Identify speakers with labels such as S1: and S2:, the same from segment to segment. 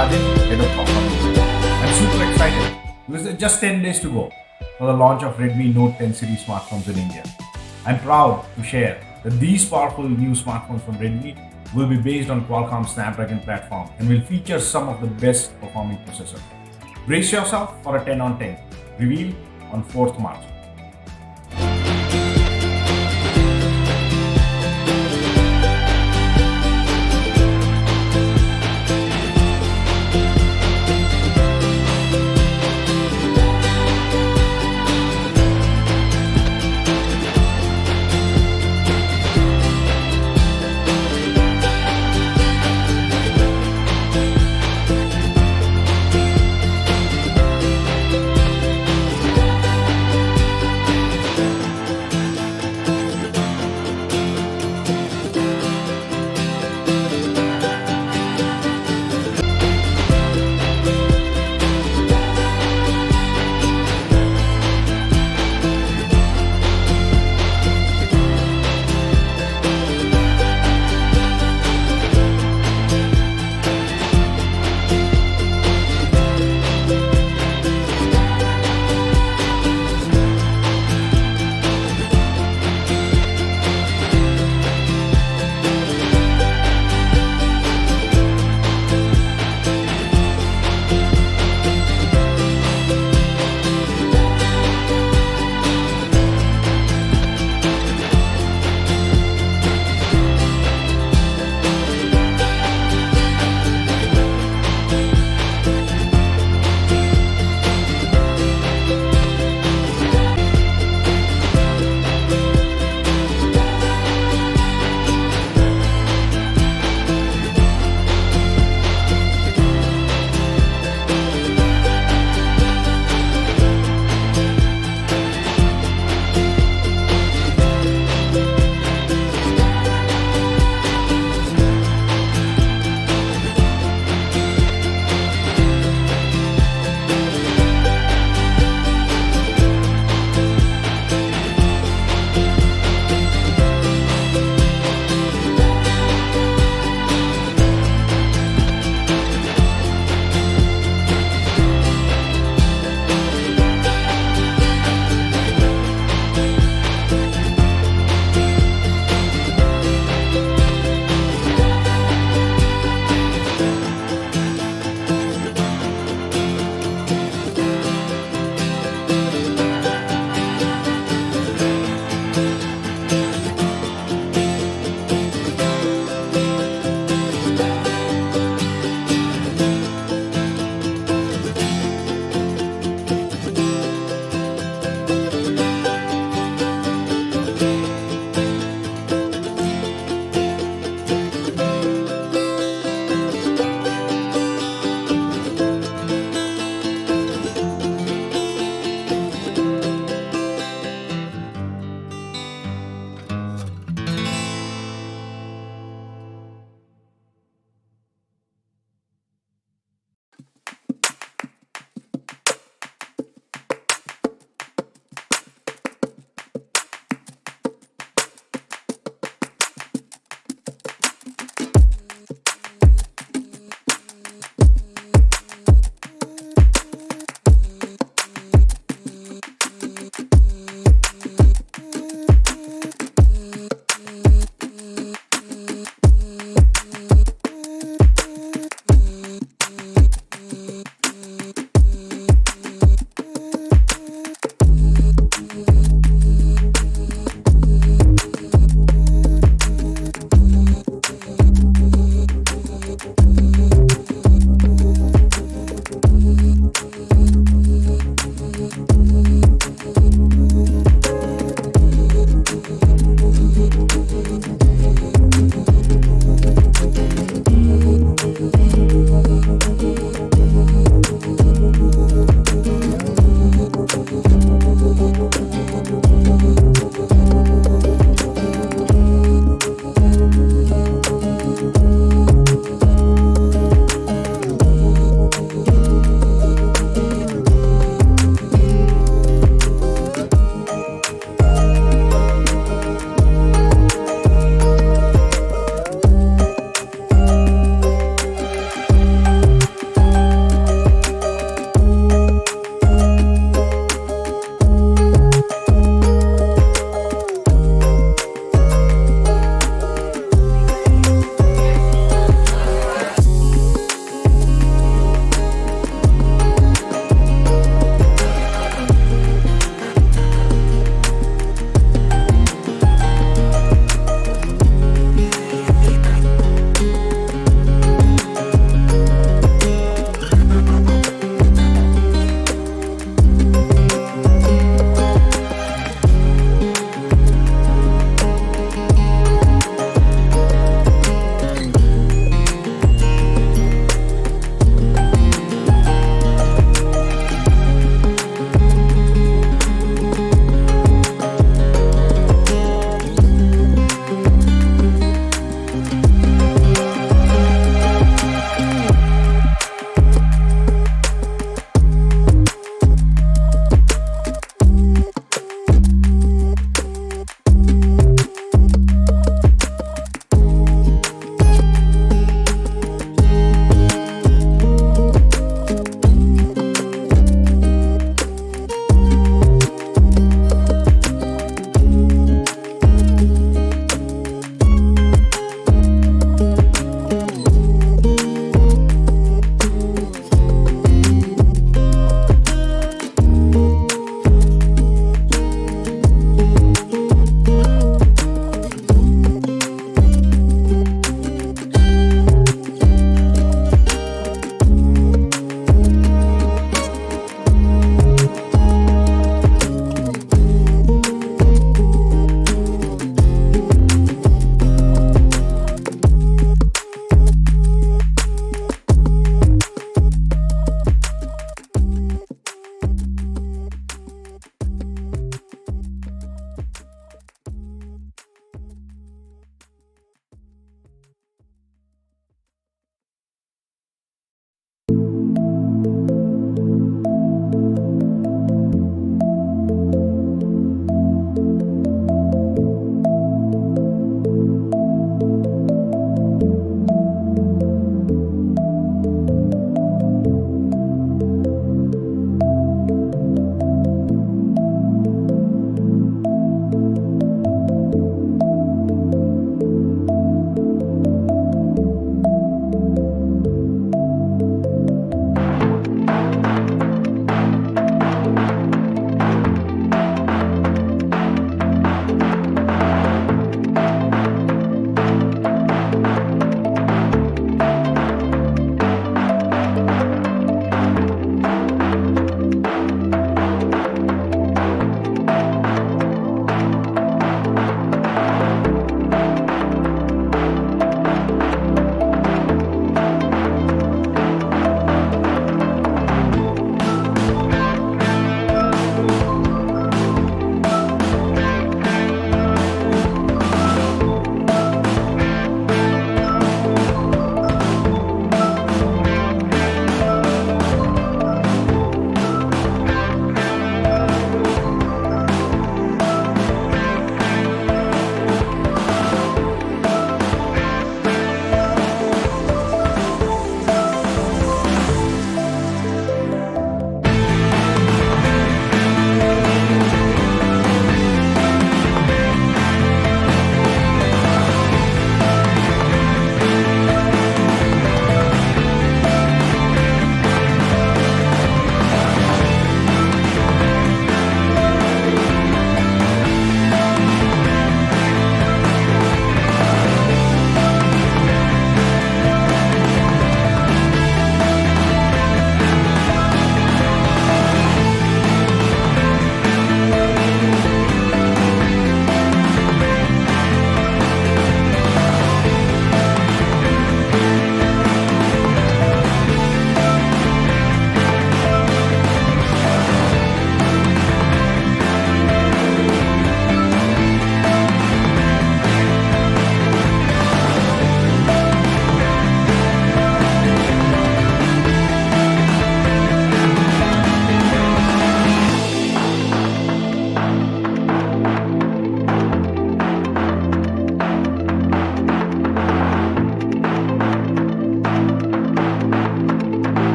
S1: Rajan, Head of Performance. I'm super excited because there's just 10 days to go for the launch of Redmi Note 10 series smartphones in India. I'm proud to share that these powerful new smartphones from Redmi will be based on Qualcomm's Snapdragon platform and will feature some of the best performing processors. Brace yourself for a 10 on 10 reveal on 4th March.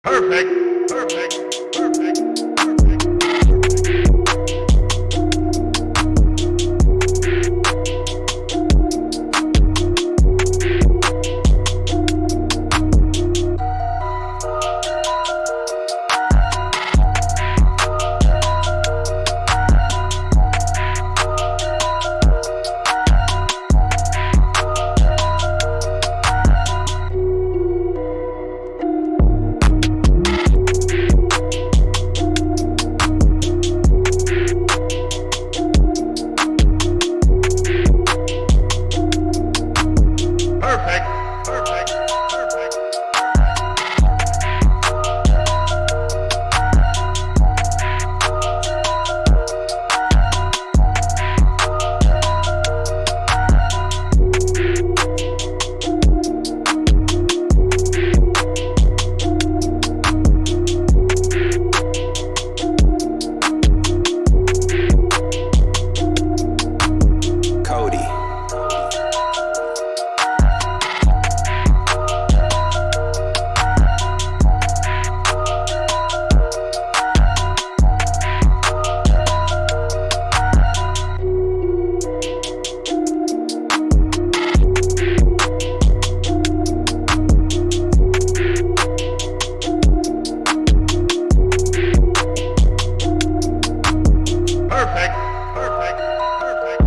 S2: Perfect, perfect, perfect. Perfect, perfect, perfect. Cody. Perfect, perfect, perfect.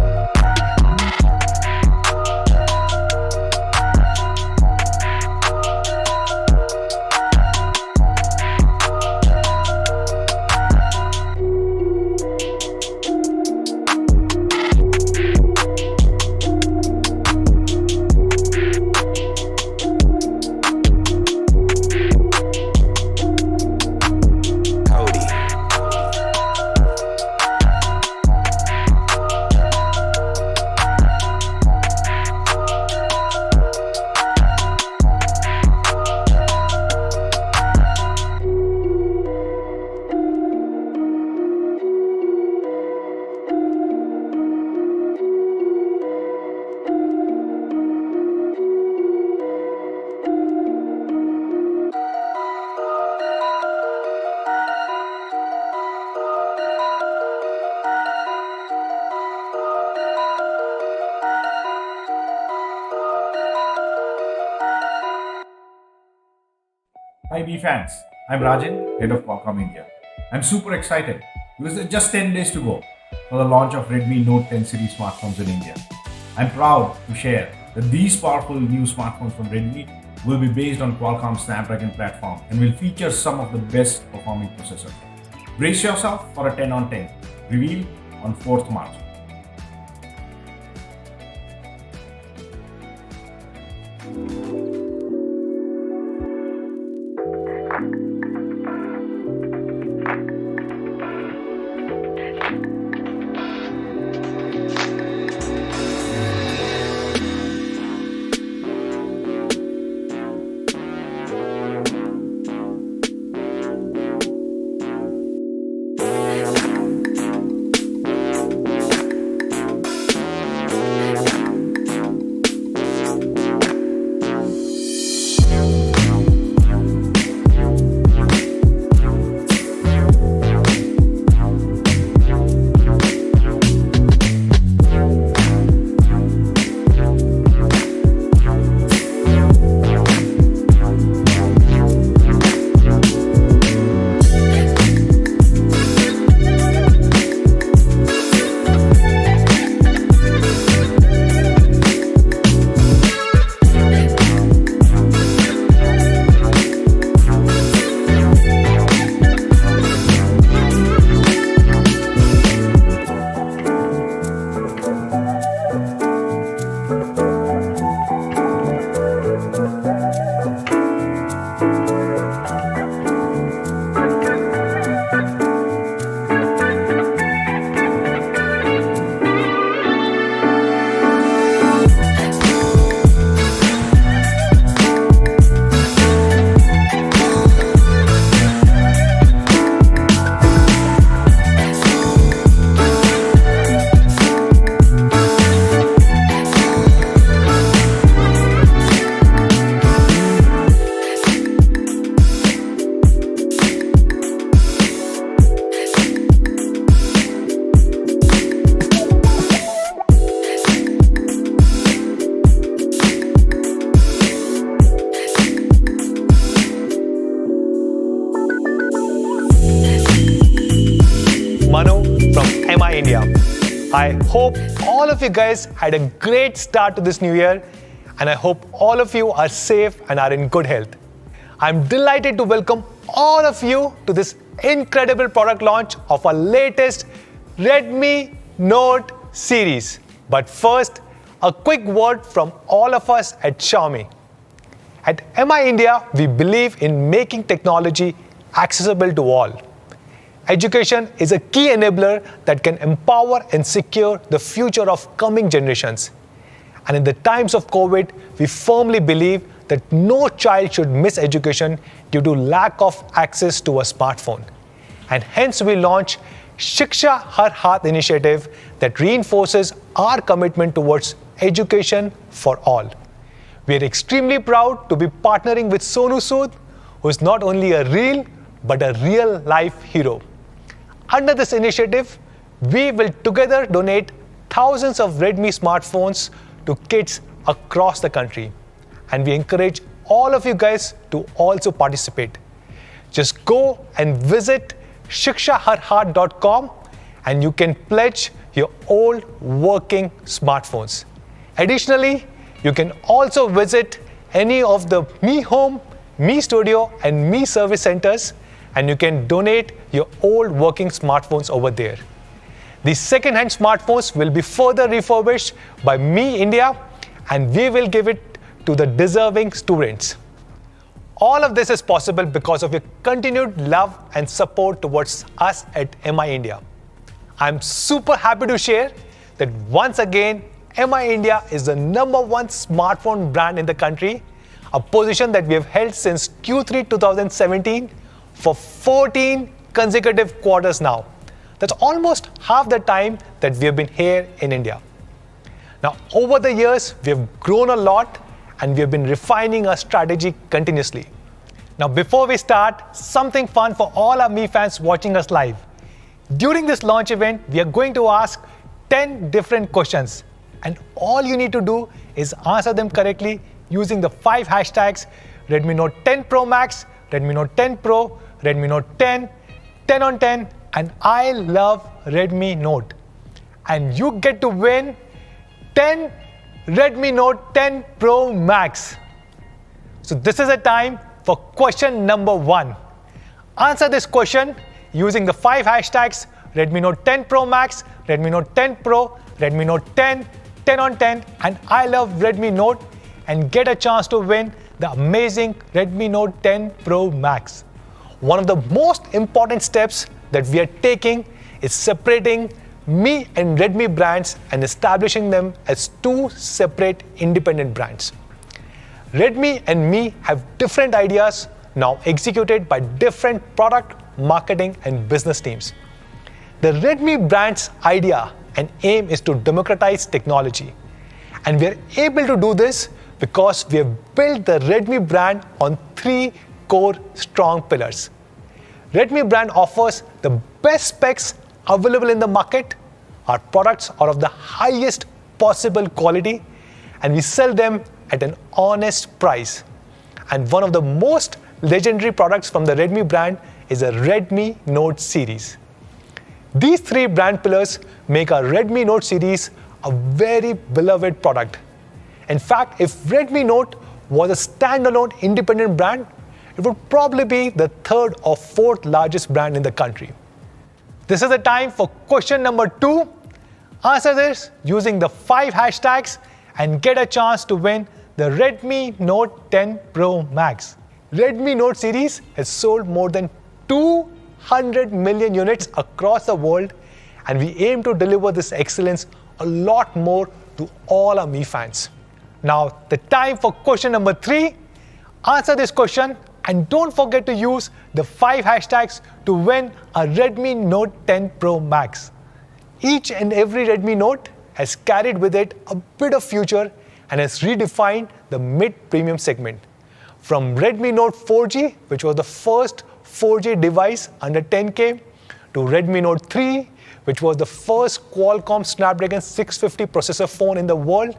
S2: Cody.
S1: Hi B fans, I'm Rajan, head of Qualcomm India. I'm super excited because there's just 10 days to go for the launch of Redmi Note 10 series smartphones in India. I'm proud to share that these powerful new smartphones from Redmi will be based on Qualcomm's Snapdragon platform and will feature some of the best performing processors. Brace yourself for a 10 on 10 reveal on 4th March.
S3: Manu from MI India. I hope all of you guys had a great start to this new year, and I hope all of you are safe and are in good health. I'm delighted to welcome all of you to this incredible product launch of our latest Redmi Note series. But first, a quick word from all of us at Xiaomi. At MI India, we believe in making technology accessible to all. Education is a key enabler that can empower and secure the future of coming generations. And in the times of COVID, we firmly believe that no child should miss education due to lack of access to a smartphone. And hence we launch Shiksha Har Haath initiative that reinforces our commitment towards education for all. We are extremely proud to be partnering with Sonu Sood, who is not only a real but a real life hero. Under this initiative, we will together donate thousands of Redmi smartphones to kids across the country. And we encourage all of you guys to also participate. Just go and visit shikshaharhaath.com and you can pledge your old working smartphones. Additionally, you can also visit any of the Mi Home, Mi Studio and Mi Service centers, and you can donate your old working smartphones over there. These second-hand smartphones will be further refurbished by Mi India, and we will give it to the deserving students. All of this is possible because of your continued love and support towards us at MI India. I'm super happy to share that once again, MI India is the #1 smartphone brand in the country, a position that we have held since Q3 2017 for 14 consecutive quarters now. That's almost half the time that we have been here in India. Now, over the years, we have grown a lot and we have been refining our strategy continuously. Now, before we start, something fun for all our Mi fans watching us live. During this launch event, we are going to ask 10 different questions, and all you need to do is answer them correctly using the 5 hashtags Redmi Note 10 Pro Max, Redmi Note 10 Pro, Redmi Note 10, 10 on 10, and I love Redmi Note. And you get to win 10 Redmi Note 10 Pro Max. So this is the time for question number 1. Answer this question using the 5 hashtags Redmi Note 10 Pro Max, Redmi Note 10 Pro, Redmi Note 10, 10 on 10, and I love Redmi Note, and get a chance to win the amazing Redmi Note 10 Pro Max. One of the most important steps that we are taking is separating Mi and Redmi brands and establishing them as 2 separate independent brands. Redmi and Mi have different ideas now executed by different product, marketing and business teams. The Redmi brand's idea and aim is to democratize technology. And we are able to do this because we have built the Redmi brand on 3 core strong pillars. Redmi brand offers the best specs available in the market. Our products are of the highest possible quality, and we sell them at an honest price. And one of the most legendary products from the Redmi brand is the Redmi Note series. These 3 brand pillars make our Redmi Note series a very beloved product. In fact, if Redmi Note was a standalone independent brand, it would probably be the 3rd or 4th largest brand in the country. This is the time for question number 2. Answer this using the 5 hashtags and get a chance to win the Redmi Note 10 Pro Max. Redmi Note series has sold more than 200 million units across the world, and we aim to deliver this excellence a lot more to all our Mi fans. Now, the time for question number 3. Answer this question and don't forget to use the 5 hashtags to win a Redmi Note 10 Pro Max. Each and every Redmi Note has carried with it a bit of future and has redefined the mid-premium segment. From Redmi Note 4G, which was the first 4G device under 10K, to Redmi Note 3, which was the first Qualcomm Snapdragon 650 processor phone in the world,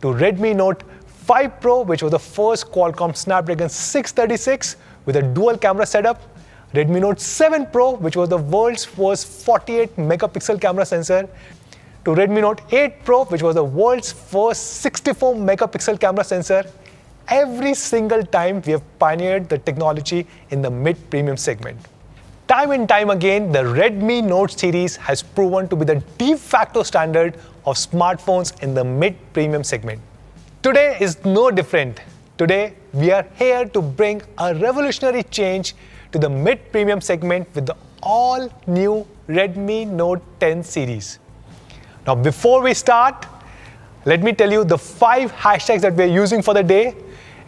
S3: to Redmi Note 5 Pro, which was the first Qualcomm Snapdragon 636 with a dual camera setup, Redmi Note 7 Pro, which was the world's first 48 megapixel camera sensor, to Redmi Note 8 Pro, which was the world's first 64 megapixel camera sensor. Every single time we have pioneered the technology in the mid-premium segment. Time and time again, the Redmi Note series has proven to be the de facto standard of smartphones in the mid-premium segment. Today is no different. Today, we are here to bring a revolutionary change to the mid-premium segment with the all-new Redmi Note 10 series. Now, before we start, let me tell you the 5 hashtags that we are using for the day.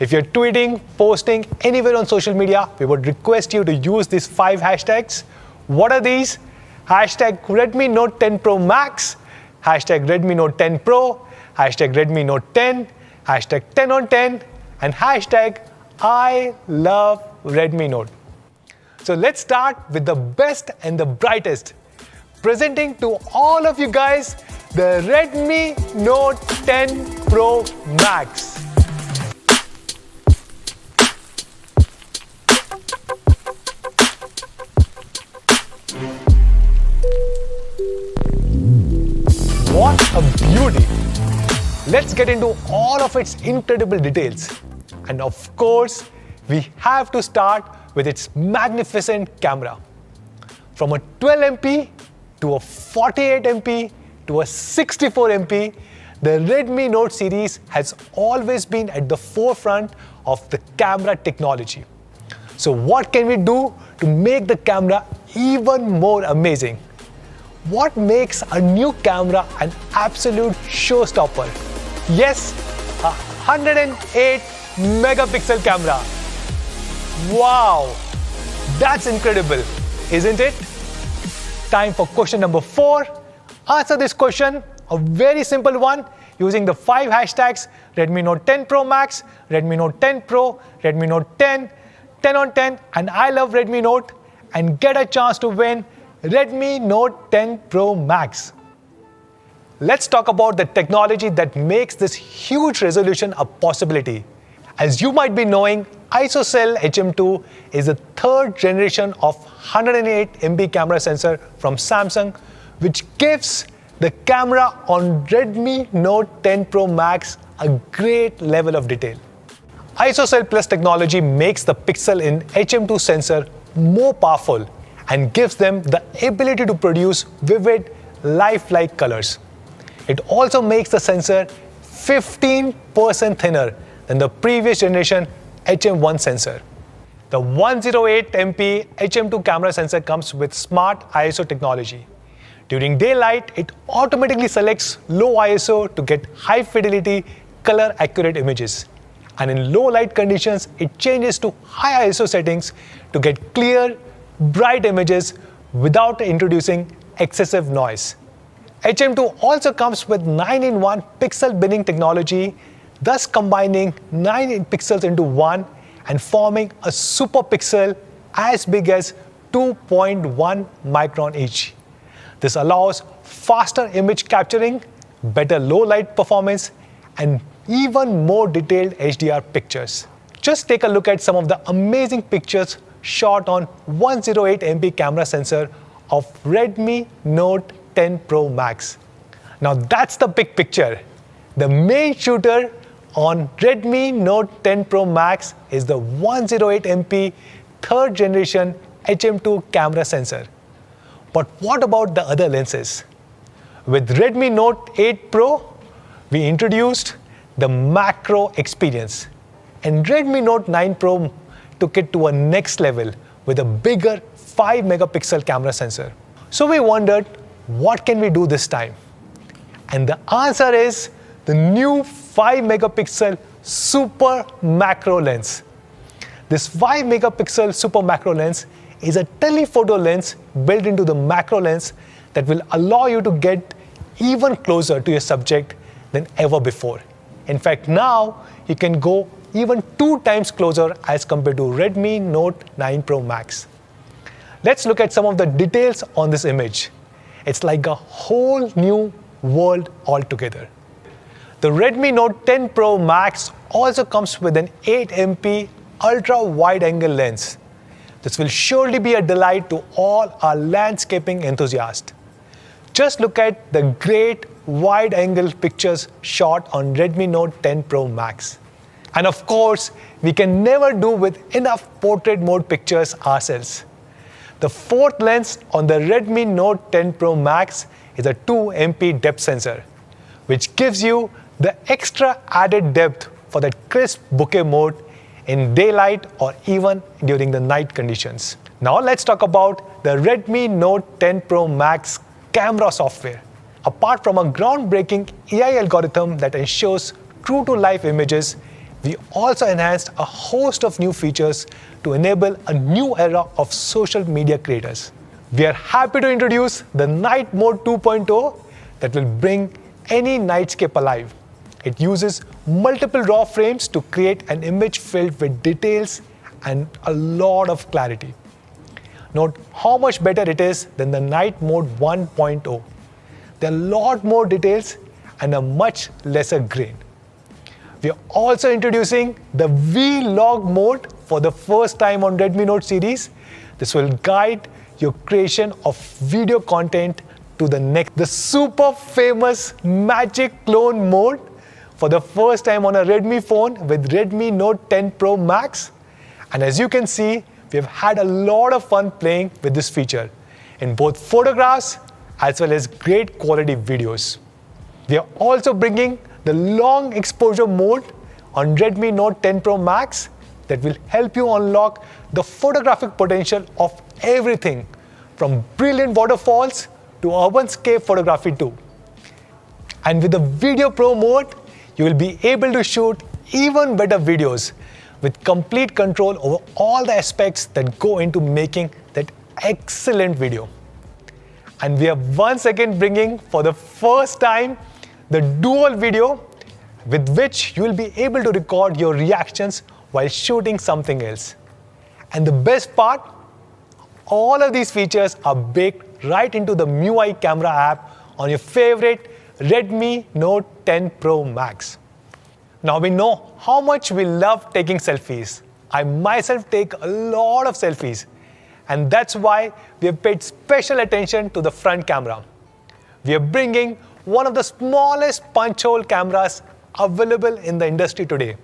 S3: If you're tweeting, posting anywhere on social media, we would request you to use these 5 hashtags. What are these? Hashtag Redmi Note 10 Pro Max, hashtag Redmi Note 10 Pro, hashtag Redmi Note 10, hashtag 10 on 10, and hashtag I love Redmi Note. So let's start with the best and the brightest. Presenting to all of you guys, the Redmi Note 10 Pro Max. What a beauty! Let's get into all of its incredible details. And of course, we have to start with its magnificent camera. From a 12 MP to a 48 MP to a 64 MP, the Redmi Note series has always been at the forefront of the camera technology. So what can we do to make the camera even more amazing? What makes a new camera an absolute showstopper? Yes, a 108 megapixel camera. Wow, that's incredible, isn't it? Time for question number 4. Answer this question, a very simple one, using the 5 hashtags Redmi Note 10 Pro Max, Redmi Note 10 Pro, Redmi Note 10, 10 on 10, and I love Redmi Note, and get a chance to win Redmi Note 10 Pro Max. Let's talk about the technology that makes this huge resolution a possibility. As you might be knowing, ISOCELL HM2 is the 3rd generation of 108 MP camera sensor from Samsung, which gives the camera on Redmi Note 10 Pro Max a great level of detail. ISOCELL Plus technology makes the pixel in HM2 sensor more powerful and gives them the ability to produce vivid, lifelike colors. It also makes the sensor 15% thinner than the previous generation HM1 sensor. The 108 MP HM2 camera sensor comes with smart ISO technology. During daylight, it automatically selects low ISO to get high fidelity, color accurate images. And in low light conditions, it changes to high ISO settings to get clear, bright images without introducing excessive noise. HM2 also comes with 9-in-1 pixel binning technology, thus combining 9 pixels into one and forming a super pixel as big as 2.1 micron each. This allows faster image capturing, better low light performance, and even more detailed HDR pictures. Just take a look at some of the amazing pictures shot on 108 MP camera sensor of Redmi Note 10 Pro Max. Now that's the big picture. The main shooter on Redmi Note 10 Pro Max is the 108 MP 3rd generation HM2 camera sensor. But what about the other lenses? With Redmi Note 8 Pro, we introduced the macro experience. And Redmi Note 9 Pro took it to a next level with a bigger 5 megapixel camera sensor. So we wondered, what can we do this time? And the answer is the new 5 megapixel super macro lens. This 5 megapixel super macro lens is a telephoto lens built into the macro lens that will allow you to get even closer to your subject than ever before. In fact, now you can go even 2 times closer as compared to Redmi Note 9 Pro Max. Let's look at some of the details on this image. It's like a whole new world altogether. The Redmi Note 10 Pro Max also comes with an 8 MP ultra wide angle lens. The This will surely be a delight to all our landscaping enthusiasts. Just look at the great wide-angle pictures shot on Redmi Note 10 Pro Max. And of course, we can never do with enough portrait mode pictures ourselves. The fourth lens on the Redmi Note 10 Pro Max is a 2MP depth sensor, which gives you the extra added depth for that crisp bokeh mode in daylight or even during the night conditions. Now let's talk about the Redmi Note 10 Pro Max camera software. Apart from a groundbreaking AI algorithm that ensures true-to-life images, we also enhanced a host of new features to enable a new era of social media creators. We are happy to introduce the Night Mode 2.0 that will bring any nightscape alive. It uses multiple raw frames to create an image filled with details and a lot of clarity. Note how much better it is than the Night Mode 1.0. There are a lot more details and a much lesser grain. We are also introducing the Vlog mode for the first time on Redmi Note series. This will guide your creation of video content to the next. The super famous Magic Clone mode for the first time on a Redmi phone with Redmi Note 10 Pro Max. And as you can see, we have had a lot of fun playing with this feature in both photographs as well as great quality videos. We are also bringing the long exposure mode on Redmi Note 10 Pro Max that will help you unlock the photographic potential of everything from brilliant waterfalls to urbanscape photography too. And with the Video Pro mode, you will be able to shoot even better videos with complete control over all the aspects that go into making that excellent video. And we are once again bringing for the first time the dual video with which you will be able to record your reactions while shooting something else. And the best part, all of these features are baked right into the MIUI camera app on your favorite Redmi Note 10 Pro Max. Now we know how much we love taking selfies. I myself take a lot of selfies, and that's why we have paid special attention to the front camera. We are bringing one of the smallest punch hole cameras available in the industry today.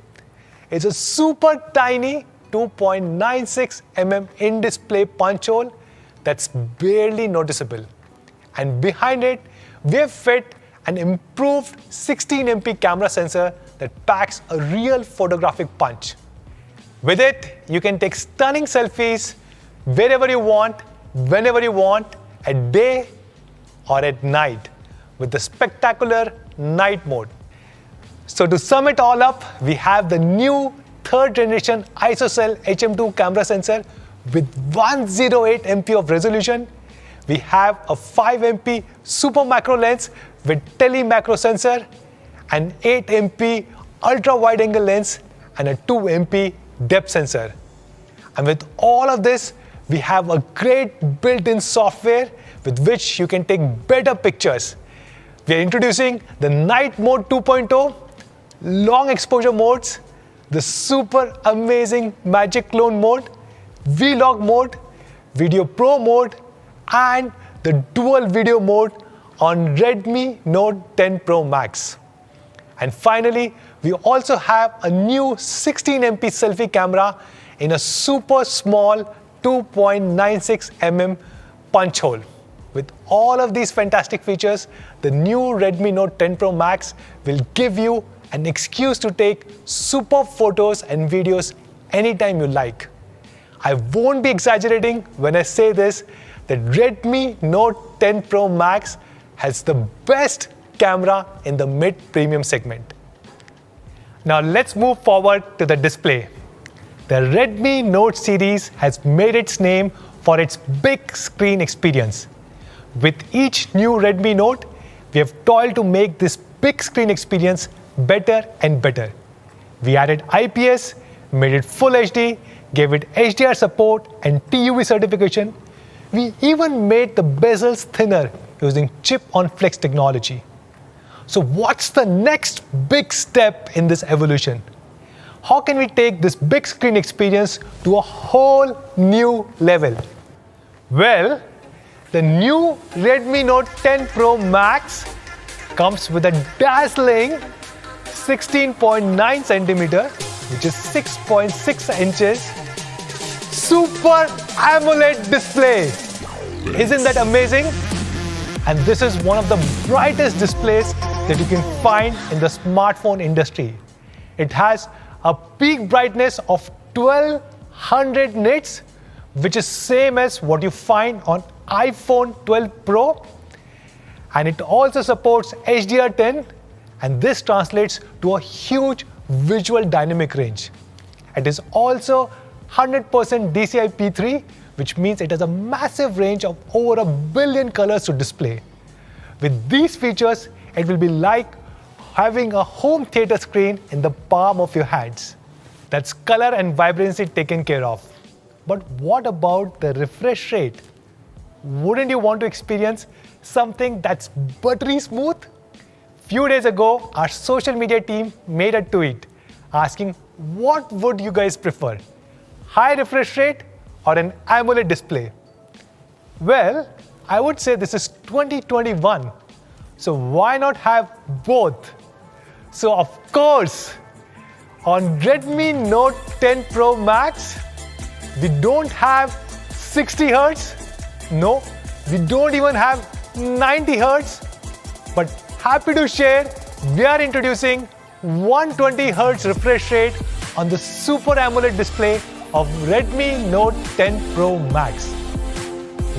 S3: It's a super tiny 2.96 mm in-display punch hole that's barely noticeable. And behind it, we have fit an improved 16MP camera sensor that packs a real photographic punch. With it, you can take stunning selfies wherever you want, whenever you want, at day or at night, with the spectacular night mode. So to sum it all up, we have the new third generation ISOCELL HM2 camera sensor with 108 MP of resolution. We have a 5 MP super macro lens with tele macro sensor, an 8 MP ultra wide angle lens, and a 2 MP depth sensor. And with all of this, we have a great built-in software with which you can take better pictures. We are introducing the Night Mode 2.0, long exposure modes, the super amazing Magic Clone mode, Vlog mode, Video Pro mode, and the dual video mode on Redmi Note 10 Pro Max. And finally, we also have a new 16MP selfie camera in a super small 2.96 mm punch hole. With all of these fantastic features, the new Redmi Note 10 Pro Max will give you an excuse to take superb photos and videos anytime you like. I won't be exaggerating when I say this, that Redmi Note 10 Pro Max has the best camera in the mid-premium segment. Now let's move forward to the display. The Redmi Note series has made its name for its big screen experience. With each new Redmi Note, we have toiled to make this big screen experience better and better. We added IPS, made it Full HD, gave it HDR support and TUV certification. We even made the bezels thinner using chip-on-flex technology. So what's the next big step in this evolution? how can we take this big screen experience to a whole new level? Well, the new Redmi Note 10 Pro Max comes with a dazzling 16.9 centimeter, which is 6.6 inches, Super AMOLED display. Isn't that amazing? And this is one of the brightest displays that you can find in the smartphone industry. It has a peak brightness of 1200 nits, which is same as what you find on iPhone 12 Pro. And it also supports HDR10, and this translates to a huge visual dynamic range. It is also 100% DCI P3, which means it has a massive range of over 1 billion colors to display. With these features, it will be like having a home theater screen in the palm of your hands. That's color and vibrancy taken care of. But what about the refresh rate? Wouldn't you want to experience something that's buttery smooth? Few days ago, our social media team made a tweet asking, what would you guys prefer? High refresh rate or an AMOLED display? Well, I would say this is 2021. So why not have both? So of course, on Redmi Note 10 Pro Max, we don't have 60 Hz. No, we don't even have 90 Hz. But happy to share, we are introducing 120 Hz refresh rate on the Super AMOLED display of Redmi Note 10 Pro Max.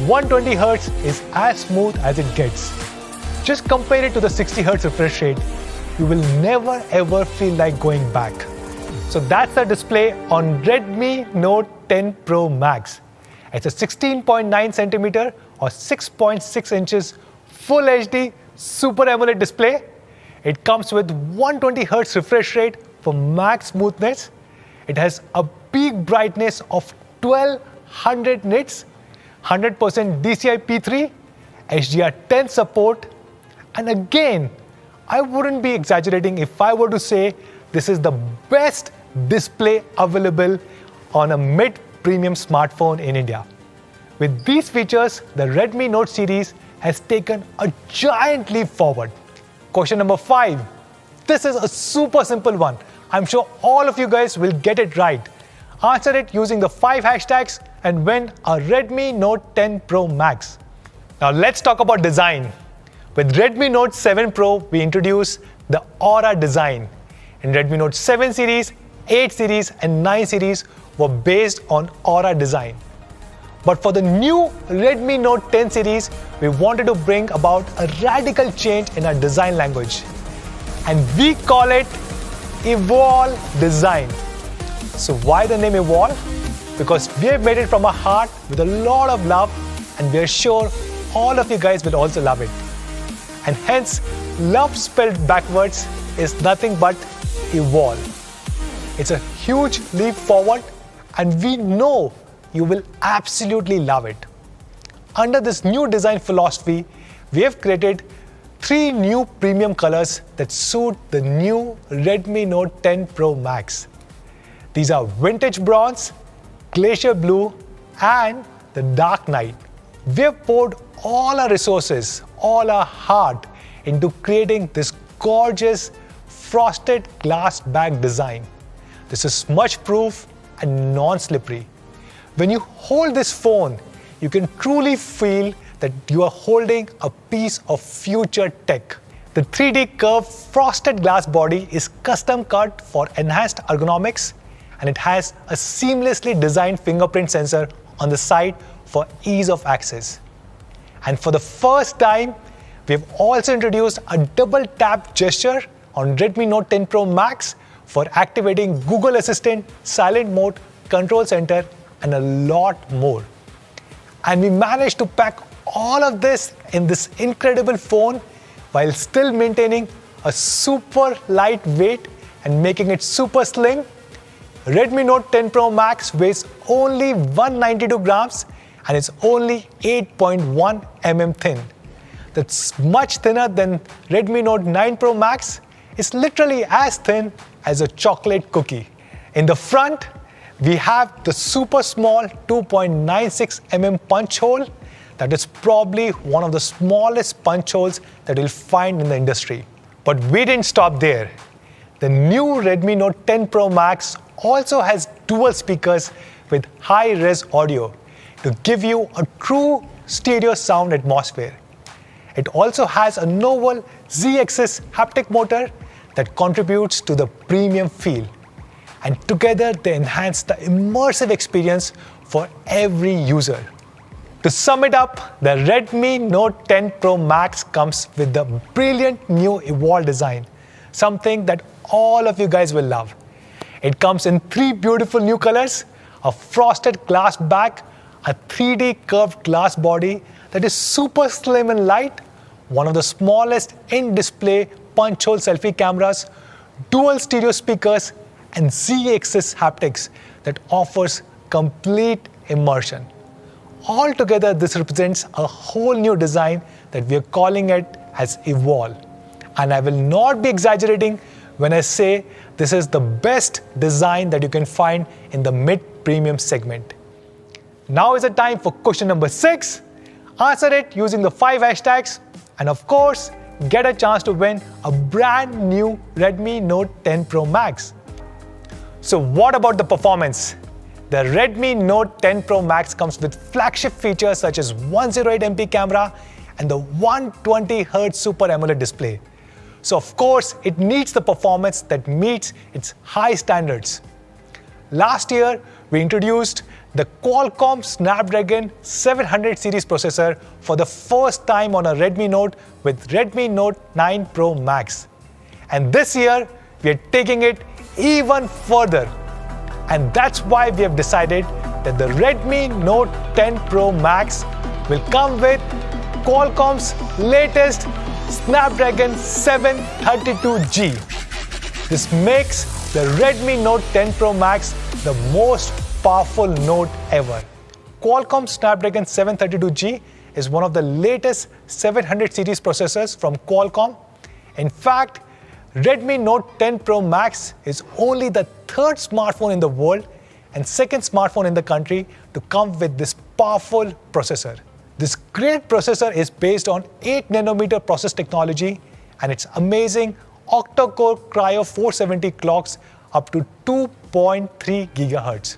S3: 120 Hz is as smooth as it gets. Just compare it to the 60 Hz refresh rate. You will never ever feel like going back. So that's the display on Redmi Note 10 Pro Max. It's a 16.9 centimeter or 6.6 inches Full HD Super AMOLED display. It comes with 120 Hz refresh rate for max smoothness. It has a peak brightness of 1200 nits, 100% DCI P3, HDR10 support, and again, I wouldn't be exaggerating if I were to say this is the best display available on a mid-premium smartphone in India. With these features, the Redmi Note series has taken a giant leap forward. Question number 5. This is a super simple one. I'm sure all of you guys will get it right. Answer it using the 5 hashtags and win a Redmi Note 10 Pro Max. Now let's talk about design. With Redmi Note 7 Pro, we introduced the Aura design. In Redmi Note 7 series, 8 series and 9 series were based on Aura design. But for the new Redmi Note 10 series, we wanted to bring about a radical change in our design language. And we call it Evolve Design. So why the name Evolve? Because we have made it from our heart with a lot of love, and we are sure all of you guys will also love it. And hence, love spelled backwards is nothing but evolve. It's a huge leap forward, and we know you will absolutely love it. Under this new design philosophy, we have created 3 new premium colors that suit the new Redmi Note 10 Pro Max. These are Vintage Bronze, Glacier Blue, and the Dark Night. We have poured all our resources, all our heart into creating this gorgeous frosted glass back design. This is smudge-proof and non-slippery. When you hold this phone, you can truly feel that you are holding a piece of future tech. The 3D curved frosted glass body is custom cut for enhanced ergonomics, and it has a seamlessly designed fingerprint sensor on the side for ease of access. And for the first time, we have also introduced a double tap gesture on Redmi Note 10 Pro Max for activating Google Assistant, silent mode, control center, and a lot more. And we managed to pack all of this in this incredible phone while still maintaining a super light weight and making it super slim. Redmi Note 10 Pro Max weighs only 192 grams and it's only 8.1 mm thin. That's much thinner than Redmi Note 9 Pro Max. It's literally as thin as a chocolate cookie. In the front, we have the super small 2.96 mm punch hole that is probably one of the smallest punch holes that you'll find in the industry. But we didn't stop there. The new Redmi Note 10 Pro Max also has dual speakers with high-res audio to give you a true stereo sound atmosphere. It also has a novel Z-axis haptic motor that contributes to the premium feel. And together they enhance the immersive experience for every user. To sum it up, the Redmi Note 10 Pro Max comes with the brilliant new Evolve design, something that all of you guys will love. It comes in 3 beautiful new colors, a frosted glass back, a 3D curved glass body that is super slim and light, one of the smallest in-display punch-hole selfie cameras, dual stereo speakers, and Z-axis haptics that offers complete immersion. Altogether, this represents a whole new design that we are calling it as Evolve. And I will not be exaggerating when I say this is the best design that you can find in the mid-premium segment. Now is the time for question number 6. Answer it using the 5 hashtags, and of course, get a chance to win a brand new Redmi Note 10 Pro Max. So what about the performance? The Redmi Note 10 Pro Max comes with flagship features such as 108MP camera and the 120Hz Super AMOLED display. So of course, it needs the performance that meets its high standards. Last year, we introduced the Qualcomm Snapdragon 700 series processor for the first time on a Redmi Note with Redmi Note 9 Pro Max. And this year, we are taking it even further. And that's why we have decided that the Redmi Note 10 Pro Max will come with Qualcomm's latest Snapdragon 732G. This makes the Redmi Note 10 Pro Max the most powerful Note ever. Qualcomm Snapdragon 732G is one of the latest 700 series processors from Qualcomm. In fact, Redmi Note 10 Pro Max is only the 3rd smartphone in the world and 2nd smartphone in the country to come with this powerful processor. This great processor is based on 8nm process technology, and its amazing octa-core Cryo 470 clocks up to 2.3 GHz.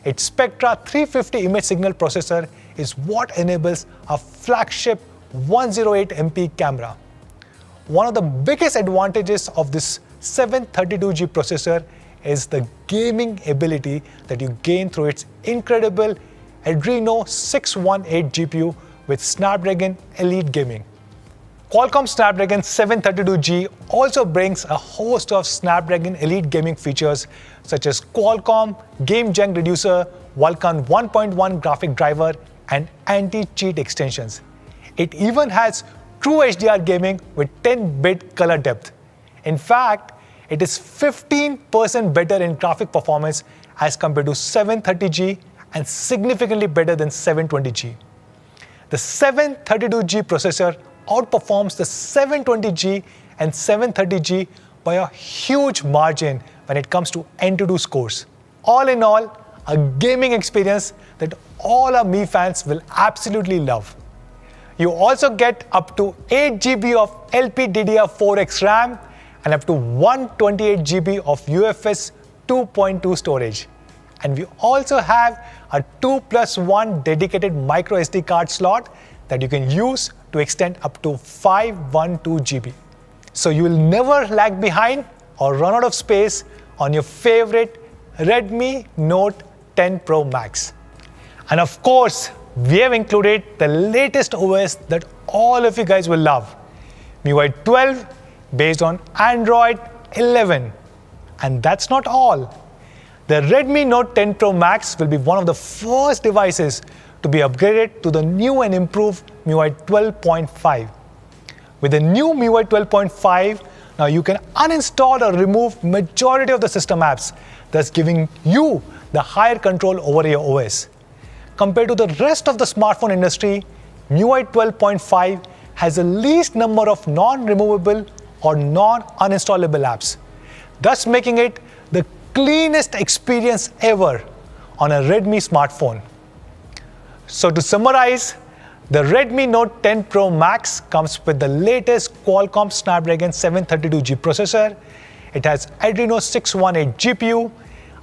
S3: Its Spectra 350 image signal processor is what enables a flagship 108MP camera. One of the biggest advantages of this 732G processor is the gaming ability that you gain through its incredible Adreno 618 GPU with Snapdragon Elite Gaming. Qualcomm Snapdragon 732G also brings a host of Snapdragon Elite Gaming features such as Qualcomm Game Junk Reducer, Vulkan 1.1 graphic driver, and anti-cheat extensions. It even has True HDR gaming with 10-bit color depth. In fact, it is 15% better in graphic performance as compared to 730G and significantly better than 720G. The 732G processor outperforms the 720G and 730G by a huge margin when it comes to Antutu scores. All in all, a gaming experience that all our Mi fans will absolutely love. You also get up to 8GB of LPDDR4X RAM and up to 128GB of UFS 2.2 storage. And we also have a 2+1 dedicated micro SD card slot that you can use to extend up to 512GB. So you will never lag behind or run out of space on your favorite Redmi Note 10 Pro Max. And of course, we have included the latest OS that all of you guys will love, MIUI 12 based on Android 11. And that's not all. The Redmi Note 10 Pro Max will be one of the first devices to be upgraded to the new and improved MIUI 12.5. With the new MIUI 12.5, now you can uninstall or remove majority of the system apps, thus giving you the higher control over your OS. Compared to the rest of the smartphone industry, MIUI 12.5 has the least number of non-removable or non-uninstallable apps, thus making it the cleanest experience ever on a Redmi smartphone. So to summarize, the Redmi Note 10 Pro Max comes with the latest Qualcomm Snapdragon 732G processor. It has Adreno 618 GPU,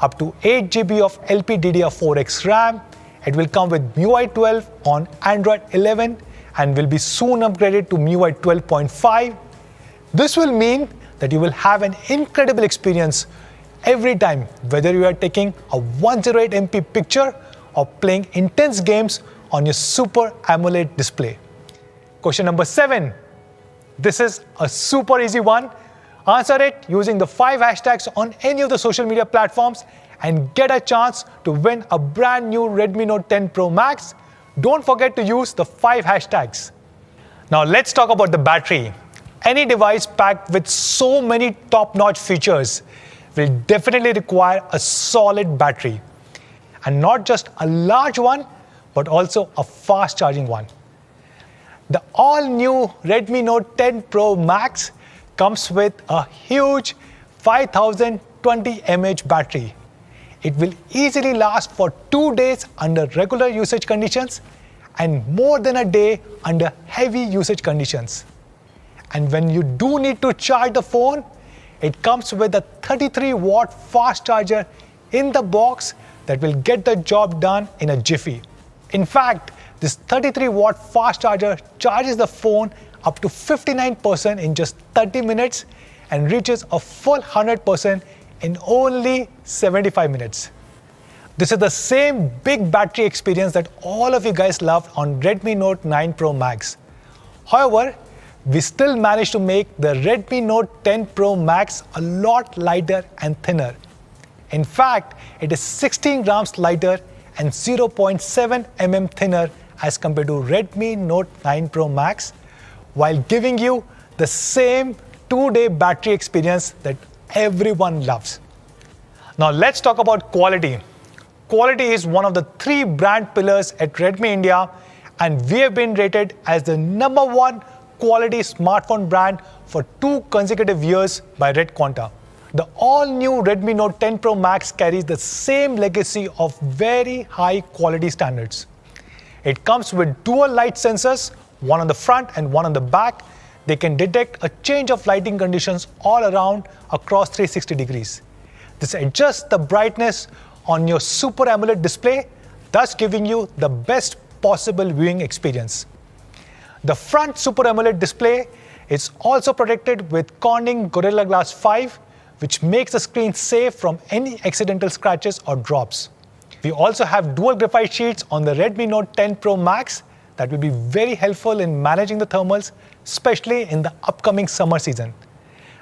S3: up to 8 GB of LPDDR4X RAM. It will come with MIUI 12 on Android 11 and will be soon upgraded to MIUI 12.5. This will mean that you will have an incredible experience every time, whether you are taking a 108MP picture or playing intense games on your Super AMOLED display. Question number 7. This is a super easy one. Answer it using the 5 hashtags on any of the social media platforms and get a chance to win a brand new Redmi Note 10 Pro Max. Don't forget to use the 5 hashtags. Now let's talk about the battery. Any device packed with so many top-notch features will definitely require a solid battery. And not just a large one, but also a fast charging one. The all-new Redmi Note 10 Pro Max comes with a huge 5020 mAh battery. It will easily last for 2 days under regular usage conditions and more than a day under heavy usage conditions. And when you do need to charge the phone, it comes with a 33-watt fast charger in the box that will get the job done in a jiffy. In fact, this 33-watt fast charger charges the phone up to 59% in just 30 minutes and reaches a full 100% in only 75 minutes. This is the same big battery experience that all of you guys loved on Redmi Note 9 Pro Max. However, we still managed to make the Redmi Note 10 Pro Max a lot lighter and thinner. In fact, it is 16 grams lighter and 0.7 mm thinner as compared to Redmi Note 9 Pro Max, while giving you the same 2-day battery experience that everyone loves. Now let's talk about quality. Quality is one of the 3 brand pillars at Redmi India, and we have been rated as the #1 quality smartphone brand for 2 consecutive years by Red Quanta. The all-new Redmi Note 10 Pro Max carries the same legacy of very high quality standards. It comes with dual light sensors, one on the front and one on the back. They can detect a change of lighting conditions all around across 360 degrees. This adjusts the brightness on your Super AMOLED display, thus giving you the best possible viewing experience. The front Super AMOLED display is also protected with Corning Gorilla Glass 5, which makes the screen safe from any accidental scratches or drops. We also have dual graphite sheets on the Redmi Note 10 Pro Max that will be very helpful in managing the thermals, especially in the upcoming summer season.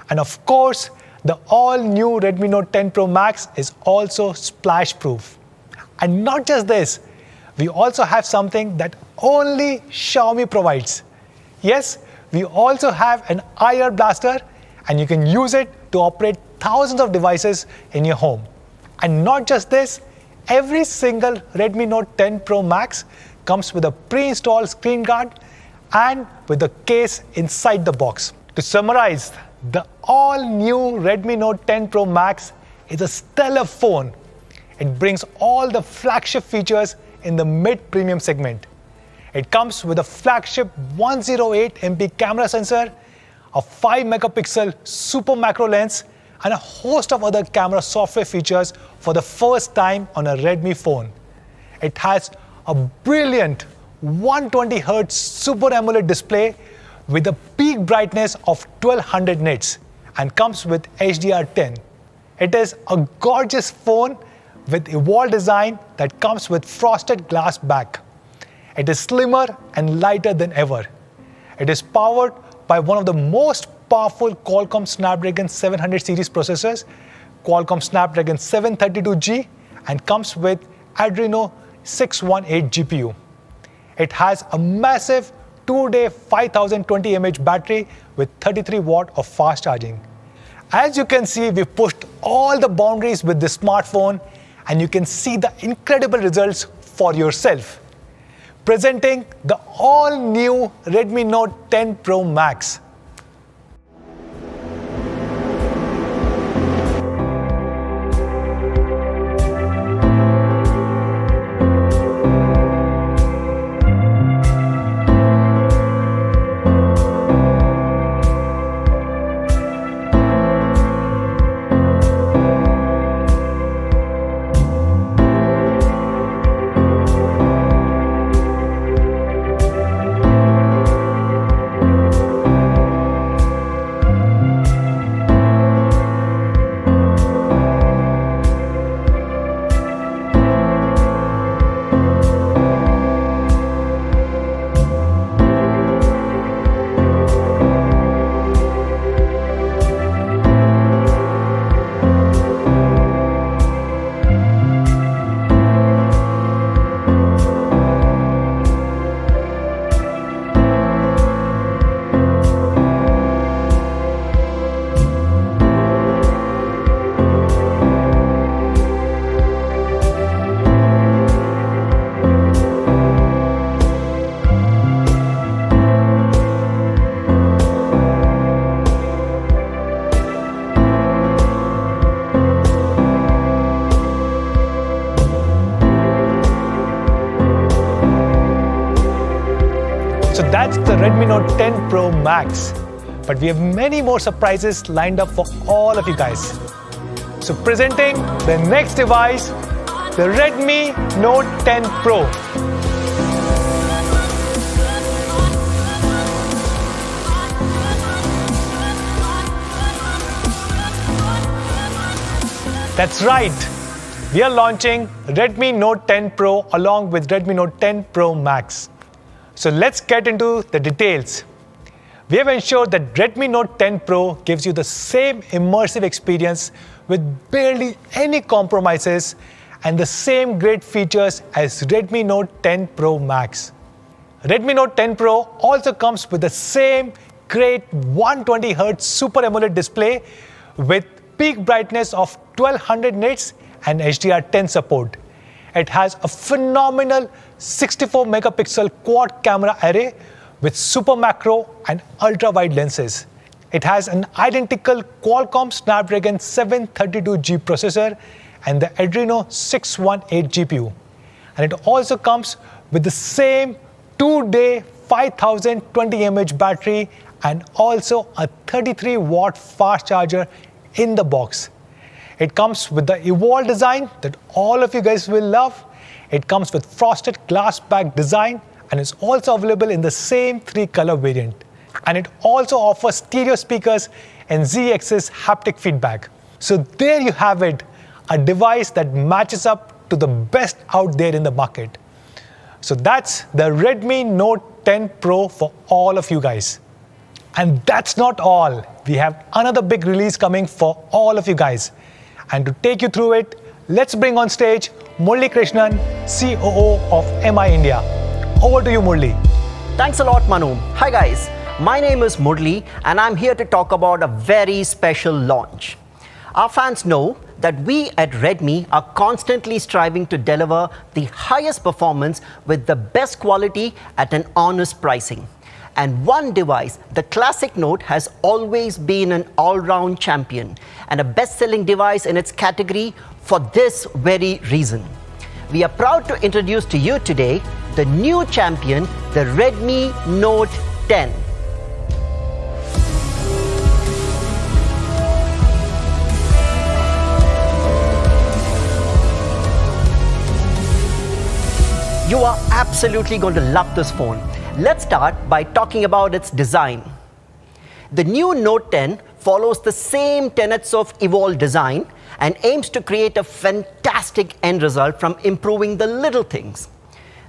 S3: And of course, the all-new Redmi Note 10 Pro Max is also splash-proof. And not just this, we also have something that only Xiaomi provides. Yes, we also have an IR blaster, and you can use it to operate thousands of devices in your home. And not just this, every single Redmi Note 10 Pro Max comes with a pre-installed screen guard and with a case inside the box. To summarize, the all-new Redmi Note 10 Pro Max is a stellar phone. It brings all the flagship features in the mid-premium segment. It comes with a flagship 108MP camera sensor, a 5-megapixel super macro lens, and a host of other camera software features for the first time on a Redmi phone. It has a brilliant 120Hz Super AMOLED display with a peak brightness of 1200 nits and comes with HDR10. It is a gorgeous phone with evolved design that comes with frosted glass back. It is slimmer and lighter than ever. It is powered by one of the most powerful Qualcomm Snapdragon 700 series processors, Qualcomm Snapdragon 732G, and comes with Adreno 618 GPU. It has a massive 2-day 5020 mAh battery with 33 watt of fast charging. As you can see, we pushed all the boundaries with this smartphone, and you can see the incredible results for yourself. Presenting the all-new Redmi Note 10 Pro Max. So that's the Redmi Note 10 Pro Max. But we have many more surprises lined up for all of you guys. So presenting the next device, the Redmi Note 10 Pro. That's right. We are launching Redmi Note 10 Pro along with Redmi Note 10 Pro Max. So let's get into the details. We have ensured that Redmi Note 10 Pro gives you the same immersive experience with barely any compromises and the same great features as Redmi Note 10 Pro Max. Redmi Note 10 Pro also comes with the same great 120Hz Super AMOLED display with peak brightness of 1200 nits and HDR10 support. It has a phenomenal 64 megapixel quad camera array with super macro and ultra wide lenses. It has an identical Qualcomm Snapdragon 732G processor and the Adreno 618 GPU. And it also comes with the same 2-day 5020 mAh battery and also a 33-watt fast charger in the box. It comes with the Evolved design that all of you guys will love. It comes with frosted glass back design and is also available in the same 3-color variant. And it also offers stereo speakers and Z-axis haptic feedback. So there you have it, a device that matches up to the best out there in the market. So that's the Redmi Note 10 Pro for all of you guys. And that's not all. We have another big release coming for all of you guys. And to take you through it, let's bring on stage Murli Krishnan, COO of MI India. Over to you, Murli.
S4: Thanks a lot, Manu. Hi guys, my name is Murli and I'm here to talk about a very special launch. Our fans know that we at Redmi are constantly striving to deliver the highest performance with the best quality at an honest pricing. And one device, the Classic Note, has always been an all-round champion and a best-selling device in its category for this very reason. We are proud to introduce to you today the new champion, the Redmi Note 10. You are absolutely going to love this phone. Let's start by talking about its design. The new Note 10 follows the same tenets of Evolved design and aims to create a fantastic end result from improving the little things.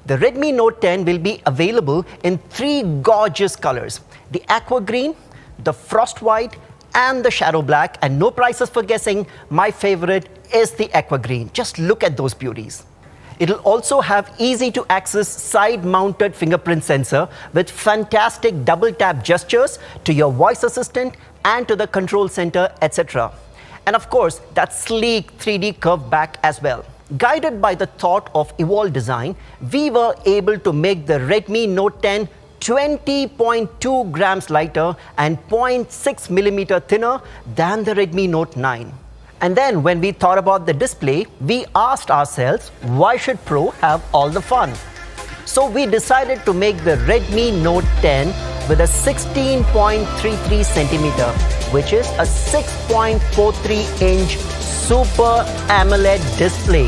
S4: The Redmi Note 10 will be available in 3 gorgeous colors: the aqua green, the frost white, and the shadow black. And no prizes for guessing, my favorite is the aqua green. Just look at those beauties. It'll also have easy-to-access side-mounted fingerprint sensor with fantastic double-tap gestures to your voice assistant and to the control center, etc. And of course, that sleek 3D curved back as well. Guided by the thought of Evolved design, we were able to make the Redmi Note 10 20.2 grams lighter and 0.6 millimeter thinner than the Redmi Note 9. And then when we thought about the display, we asked ourselves, why should Pro have all the fun? So we decided to make the Redmi Note 10 with a 16.33 centimeter, which is a 6.43-inch Super AMOLED display.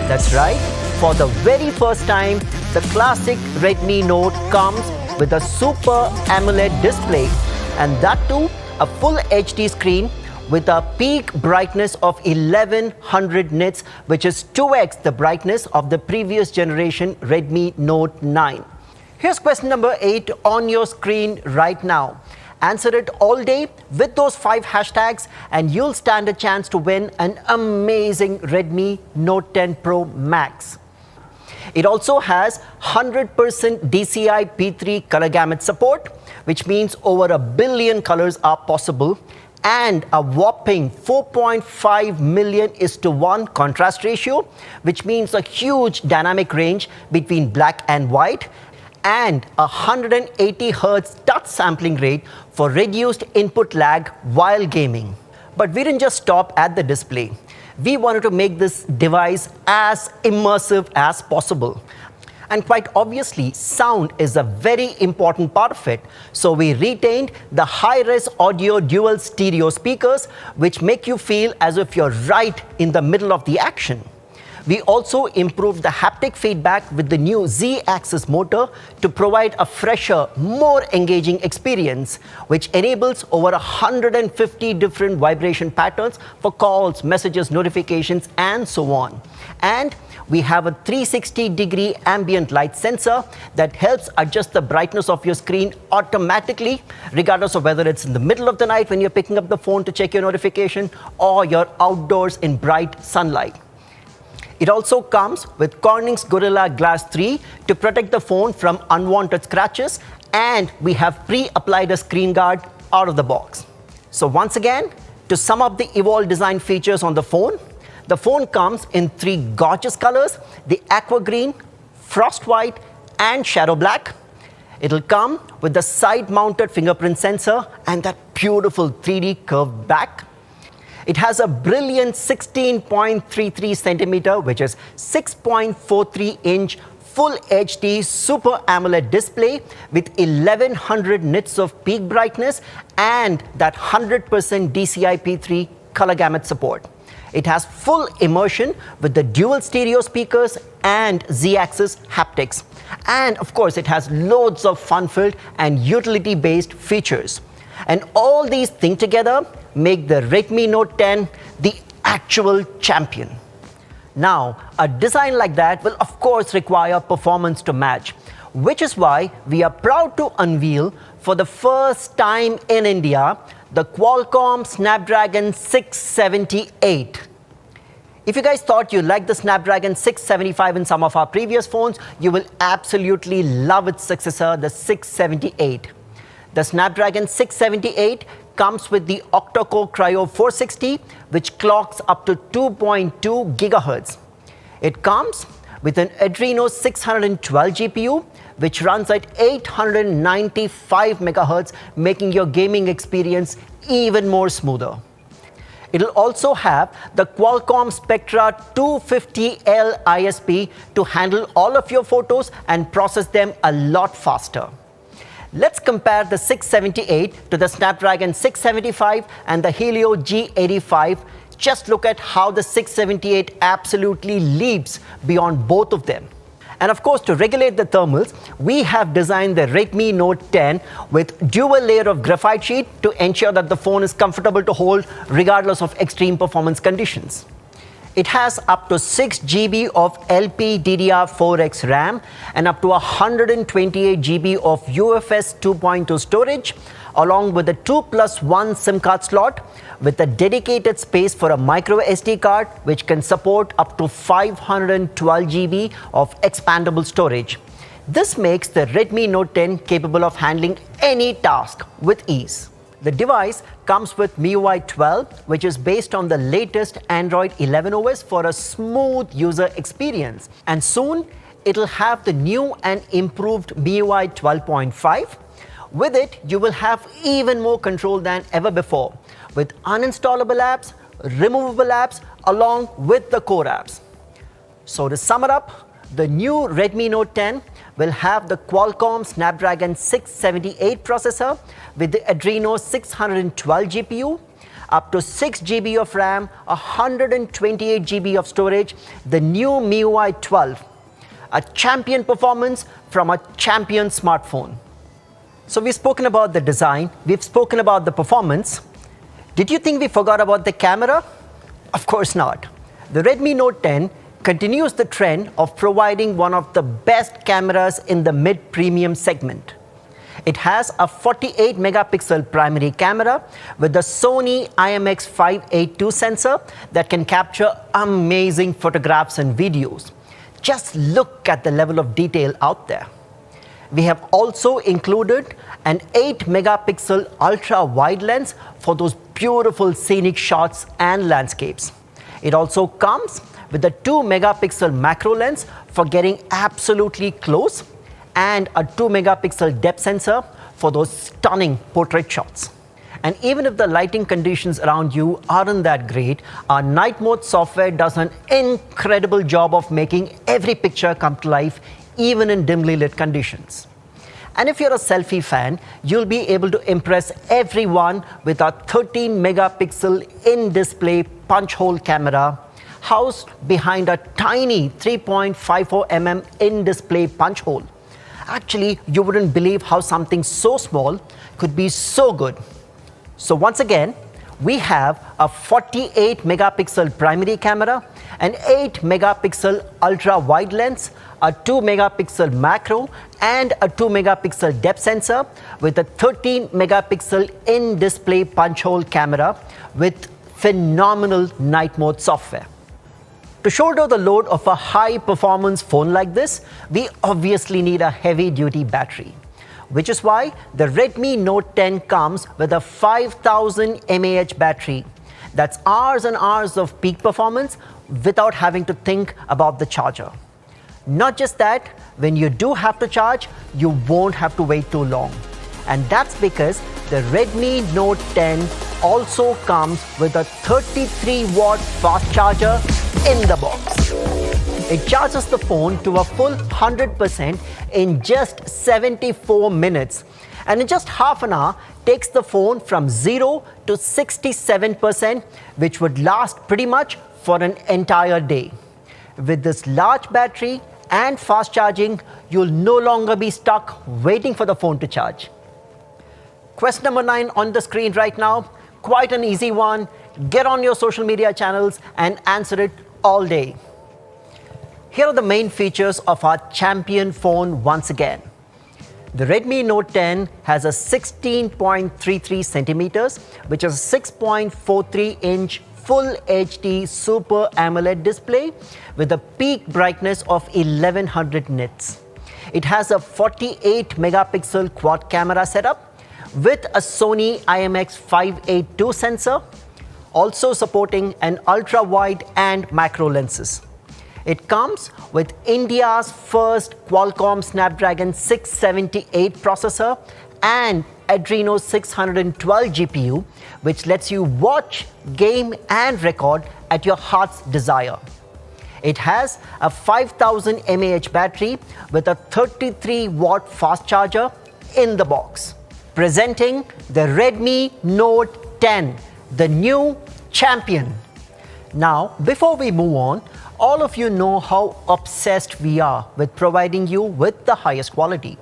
S4: That's right, for the very first time, the classic Redmi Note comes with a Super AMOLED display, and that too, a full HD screen with a peak brightness of 1100 nits, which is 2x the brightness of the previous generation Redmi Note 9. Here's question number 8 on your screen right now. Answer it all day with those 5 hashtags and you'll stand a chance to win an amazing Redmi Note 10 Pro Max. It also has 100% DCI P3 color gamut support, which means over 1 billion colors are possible, and a whopping 4.5 million (1) contrast ratio, which means a huge dynamic range between black and white, and a 180 Hz touch sampling rate for reduced input lag while gaming. But we didn't just stop at the display. We wanted to make this device as immersive as possible. And quite obviously, sound is a very important part of it. So we retained the high-res audio dual stereo speakers, which make you feel as if you're right in the middle of the action. We also improved the haptic feedback with the new Z-axis motor to provide a fresher, more engaging experience, which enables over 150 different vibration patterns for calls, messages, notifications, and so on. And we have a 360-degree ambient light sensor that helps adjust the brightness of your screen automatically, regardless of whether it's in the middle of the night when you're picking up the phone to check your notification or you're outdoors in bright sunlight. It also comes with Corning's Gorilla Glass 3 to protect the phone from unwanted scratches, and we have pre-applied a screen guard out of the box. So once again, to sum up the evolved design features on the phone comes in 3 gorgeous colors: the aqua green, frost white, and shadow black. It'll come with the side-mounted fingerprint sensor and that beautiful 3D curved back. It has a brilliant 16.33 centimeter, which is 6.43-inch Full HD Super AMOLED display with 1100 nits of peak brightness and that 100% DCI-P3 color gamut support. It has full immersion with the dual stereo speakers and Z-axis haptics. And of course, it has loads of fun-filled and utility-based features. And all these things together make the Redmi Note 10 the actual champion. Now, a design like that will of course require performance to match, which is why we are proud to unveil for the first time in India the Qualcomm Snapdragon 678. If you guys thought you liked the Snapdragon 675 in some of our previous phones, you will absolutely love its successor, the 678. The Snapdragon 678 comes with the octa-core Cryo 460, which clocks up to 2.2 GHz. It comes with an Adreno 612 GPU, which runs at 895 MHz, making your gaming experience even more smoother. It'll also have the Qualcomm Spectra 250L ISP to handle all of your photos and process them a lot faster. Let's compare the 678 to the Snapdragon 675 and the Helio G85. Just look at how the 678 absolutely leaps beyond both of them. And of course, to regulate the thermals, we have designed the Redmi Note 10 with dual layer of graphite sheet to ensure that the phone is comfortable to hold regardless of extreme performance conditions. It has up to 6 GB of LPDDR4X RAM and up to 128 GB of UFS 2.2 storage, along with a 2+1 SIM card slot with a dedicated space for a micro SD card, which can support up to 512 GB of expandable storage. This makes the Redmi Note 10 capable of handling any task with ease. The device comes with MIUI 12, which is based on the latest Android 11 OS for a smooth user experience. And soon, it'll have the new and improved MIUI 12.5. With it, you will have even more control than ever before, with uninstallable apps, removable apps, along with the core apps. So to sum it up, the new Redmi Note 10 will have the Qualcomm Snapdragon 678 processor with the Adreno 612 GPU, up to 6 GB of RAM, 128 GB of storage, the new MIUI 12, a champion performance from a champion smartphone. So we've spoken about the design, we've spoken about the performance. Did you think we forgot about the camera? Of course not. The Redmi Note 10 continues the trend of providing one of the best cameras in the mid-premium segment. It has a 48 megapixel primary camera with the Sony IMX582 sensor that can capture amazing photographs and videos. Just look at the level of detail out there. We have also included an 8 megapixel ultra wide lens for those beautiful scenic shots and landscapes. It also comes with a 2 megapixel macro lens for getting absolutely close and a 2 megapixel depth sensor for those stunning portrait shots. And even if the lighting conditions around you aren't that great, our night mode software does an incredible job of making every picture come to life even in dimly lit conditions. And if you're a selfie fan, you'll be able to impress everyone with our 13 megapixel in-display punch hole camera housed behind a tiny 3.54 mm in-display punch hole. Actually, you wouldn't believe how something so small could be so good. So once again, we have a 48 megapixel primary camera, an 8 megapixel ultra wide lens, a 2 megapixel macro, and a 2 megapixel depth sensor with a 13 megapixel in-display punch hole camera with phenomenal night mode software. To shoulder the load of a high performance phone like this, we obviously need a heavy duty battery, which is why the Redmi Note 10 comes with a 5000 mAh battery. That's hours and hours of peak performance without having to think about the charger. Not just that, when you do have to charge, you won't have to wait too long. And that's because the Redmi Note 10 also comes with a 33-watt fast charger in the box. It charges the phone to a full 100% in just 74 minutes, and in just half an hour takes the phone from 0 to 67%, which would last pretty much for an entire day. With this large battery and fast charging, you'll no longer be stuck waiting for the phone to charge. Question number 9 on the screen right now, quite an easy one. Get on your social media channels and answer it all day. Here are the main features of our champion phone once again. The Redmi Note 10 has a 16.33 centimeters, which is a 6.43-inch Full HD Super AMOLED display with a peak brightness of 1100 nits. It has a 48 megapixel quad camera setup with a Sony IMX582 sensor, also supporting an ultra-wide and macro lenses. It comes with India's first Qualcomm Snapdragon 678 processor and Adreno 612 GPU, which lets you watch, game, and record at your heart's desire. It has a 5000 mAh battery with a 33-watt fast charger in the box. Presenting the Redmi Note 10, the new champion. Now, before we move on, all of you know how obsessed we are with providing you with the highest quality,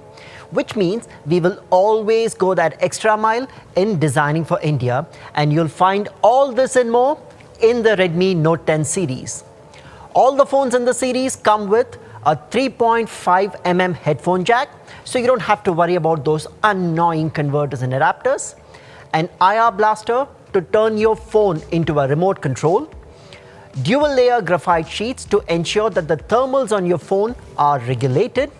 S4: which means we will always go that extra mile in designing for India, and you'll find all this and more in the Redmi Note 10 series. All the phones in the series come with a 3.5 mm headphone jack, so you don't have to worry about those annoying converters and adapters, an IR blaster to turn your phone into a remote control, dual layer graphite sheets to ensure that the thermals on your phone are regulated.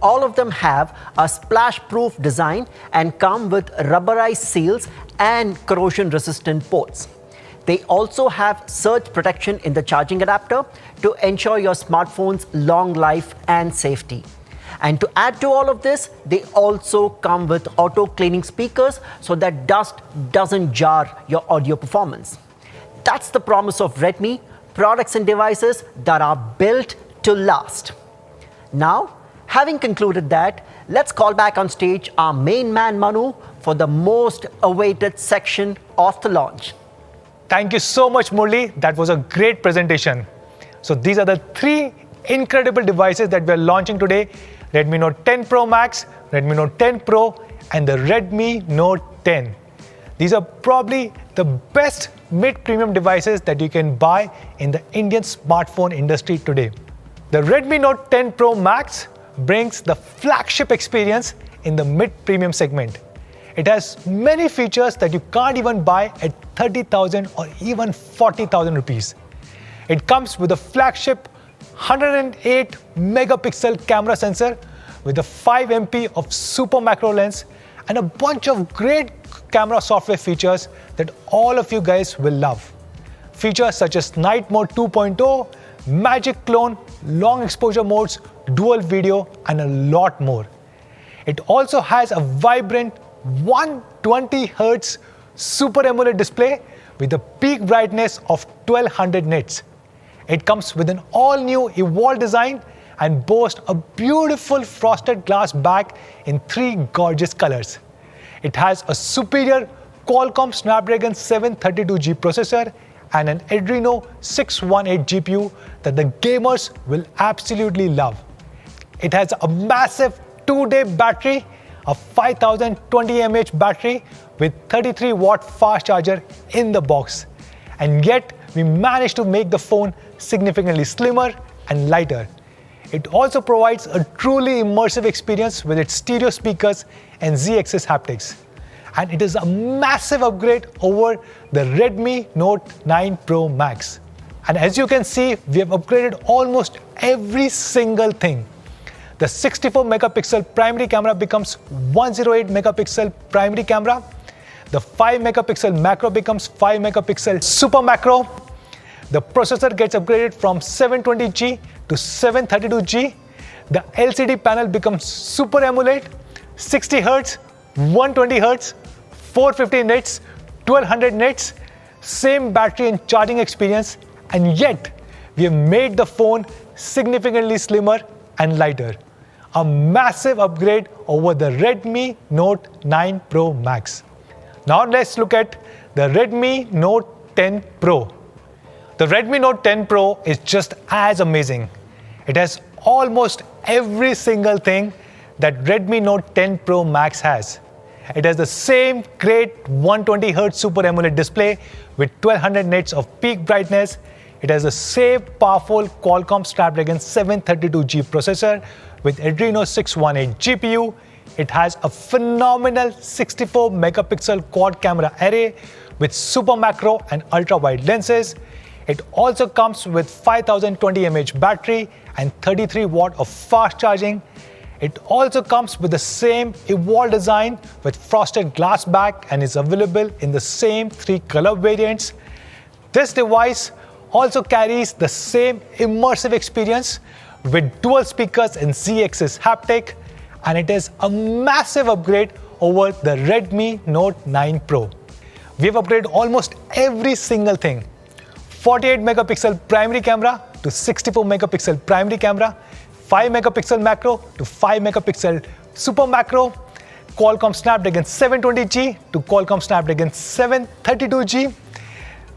S4: All of them have a splash-proof design and come with rubberized seals and corrosion-resistant ports. They also have surge protection in the charging adapter to ensure your smartphone's long life and safety. And to add to all of this, they also come with auto-cleaning speakers so that dust doesn't jar your audio performance. That's the promise of Redmi, products and devices that are built to last. Now, having concluded that, let's call back on stage our main man Manu for the most awaited section of the launch.
S3: Thank you so much, Murli. That was a great presentation. So these are the 3 incredible devices that we are launching today: Redmi Note 10 Pro Max, Redmi Note 10 Pro, and the Redmi Note 10. These are probably the best mid-premium devices that you can buy in the Indian smartphone industry today. The Redmi Note 10 Pro Max brings the flagship experience in the mid-premium segment. It has many features that you can't even buy at 30,000 or even 40,000 rupees. It comes with a flagship 108 megapixel camera sensor with a 5 MP of super macro lens and a bunch of great camera software features that all of you guys will love. Features such as Night Mode 2.0, Magic Clone, long exposure modes, dual video, and a lot more. It also has a vibrant 120Hz Super AMOLED display with a peak brightness of 1200 nits. It comes with an all-new Evolve design and boasts a beautiful frosted glass back in 3 gorgeous colors. It has a superior Qualcomm Snapdragon 732G processor and an Adreno 618 GPU that the gamers will absolutely love. It has a massive 2-day battery, a 5020 mAh battery with 33-watt fast charger in the box. And yet, we managed to make the phone significantly slimmer and lighter. It also provides a truly immersive experience with its stereo speakers and Z-axis haptics. And it is a massive upgrade over the Redmi Note 9 Pro Max. And as you can see, we have upgraded almost every single thing. The 64 megapixel primary camera becomes 108 megapixel primary camera. The 5 megapixel macro becomes 5 megapixel super macro. The processor gets upgraded from 720G to 732G. The LCD panel becomes Super AMOLED, 60 Hz, 120 Hz, 450 nits, 1200 nits, same battery and charging experience, and yet we have made the phone significantly slimmer and lighter. A massive upgrade over the Redmi Note 9 Pro Max. Now let's look at the Redmi Note 10 Pro. The Redmi Note 10 Pro is just as amazing. It has almost every single thing that Redmi Note 10 Pro Max has. It has the same great 120Hz Super AMOLED display with 1200 nits of peak brightness. It has the same powerful Qualcomm Snapdragon 732G processor with Adreno 618 GPU. It has a phenomenal 64 megapixel quad camera array with super macro and ultra wide lenses. It also comes with 5020 mAh battery and 33 watt of fast charging. It also comes with the same evolved design with frosted glass back and is available in the same 3 color variants. This device also carries the same immersive experience with dual speakers and Z-axis haptic, and it is a massive upgrade over the Redmi Note 9 Pro. We have upgraded almost every single thing. 48 megapixel primary camera to 64 megapixel primary camera, 5 megapixel macro to 5 megapixel super macro, Qualcomm Snapdragon 720G to Qualcomm Snapdragon 732G,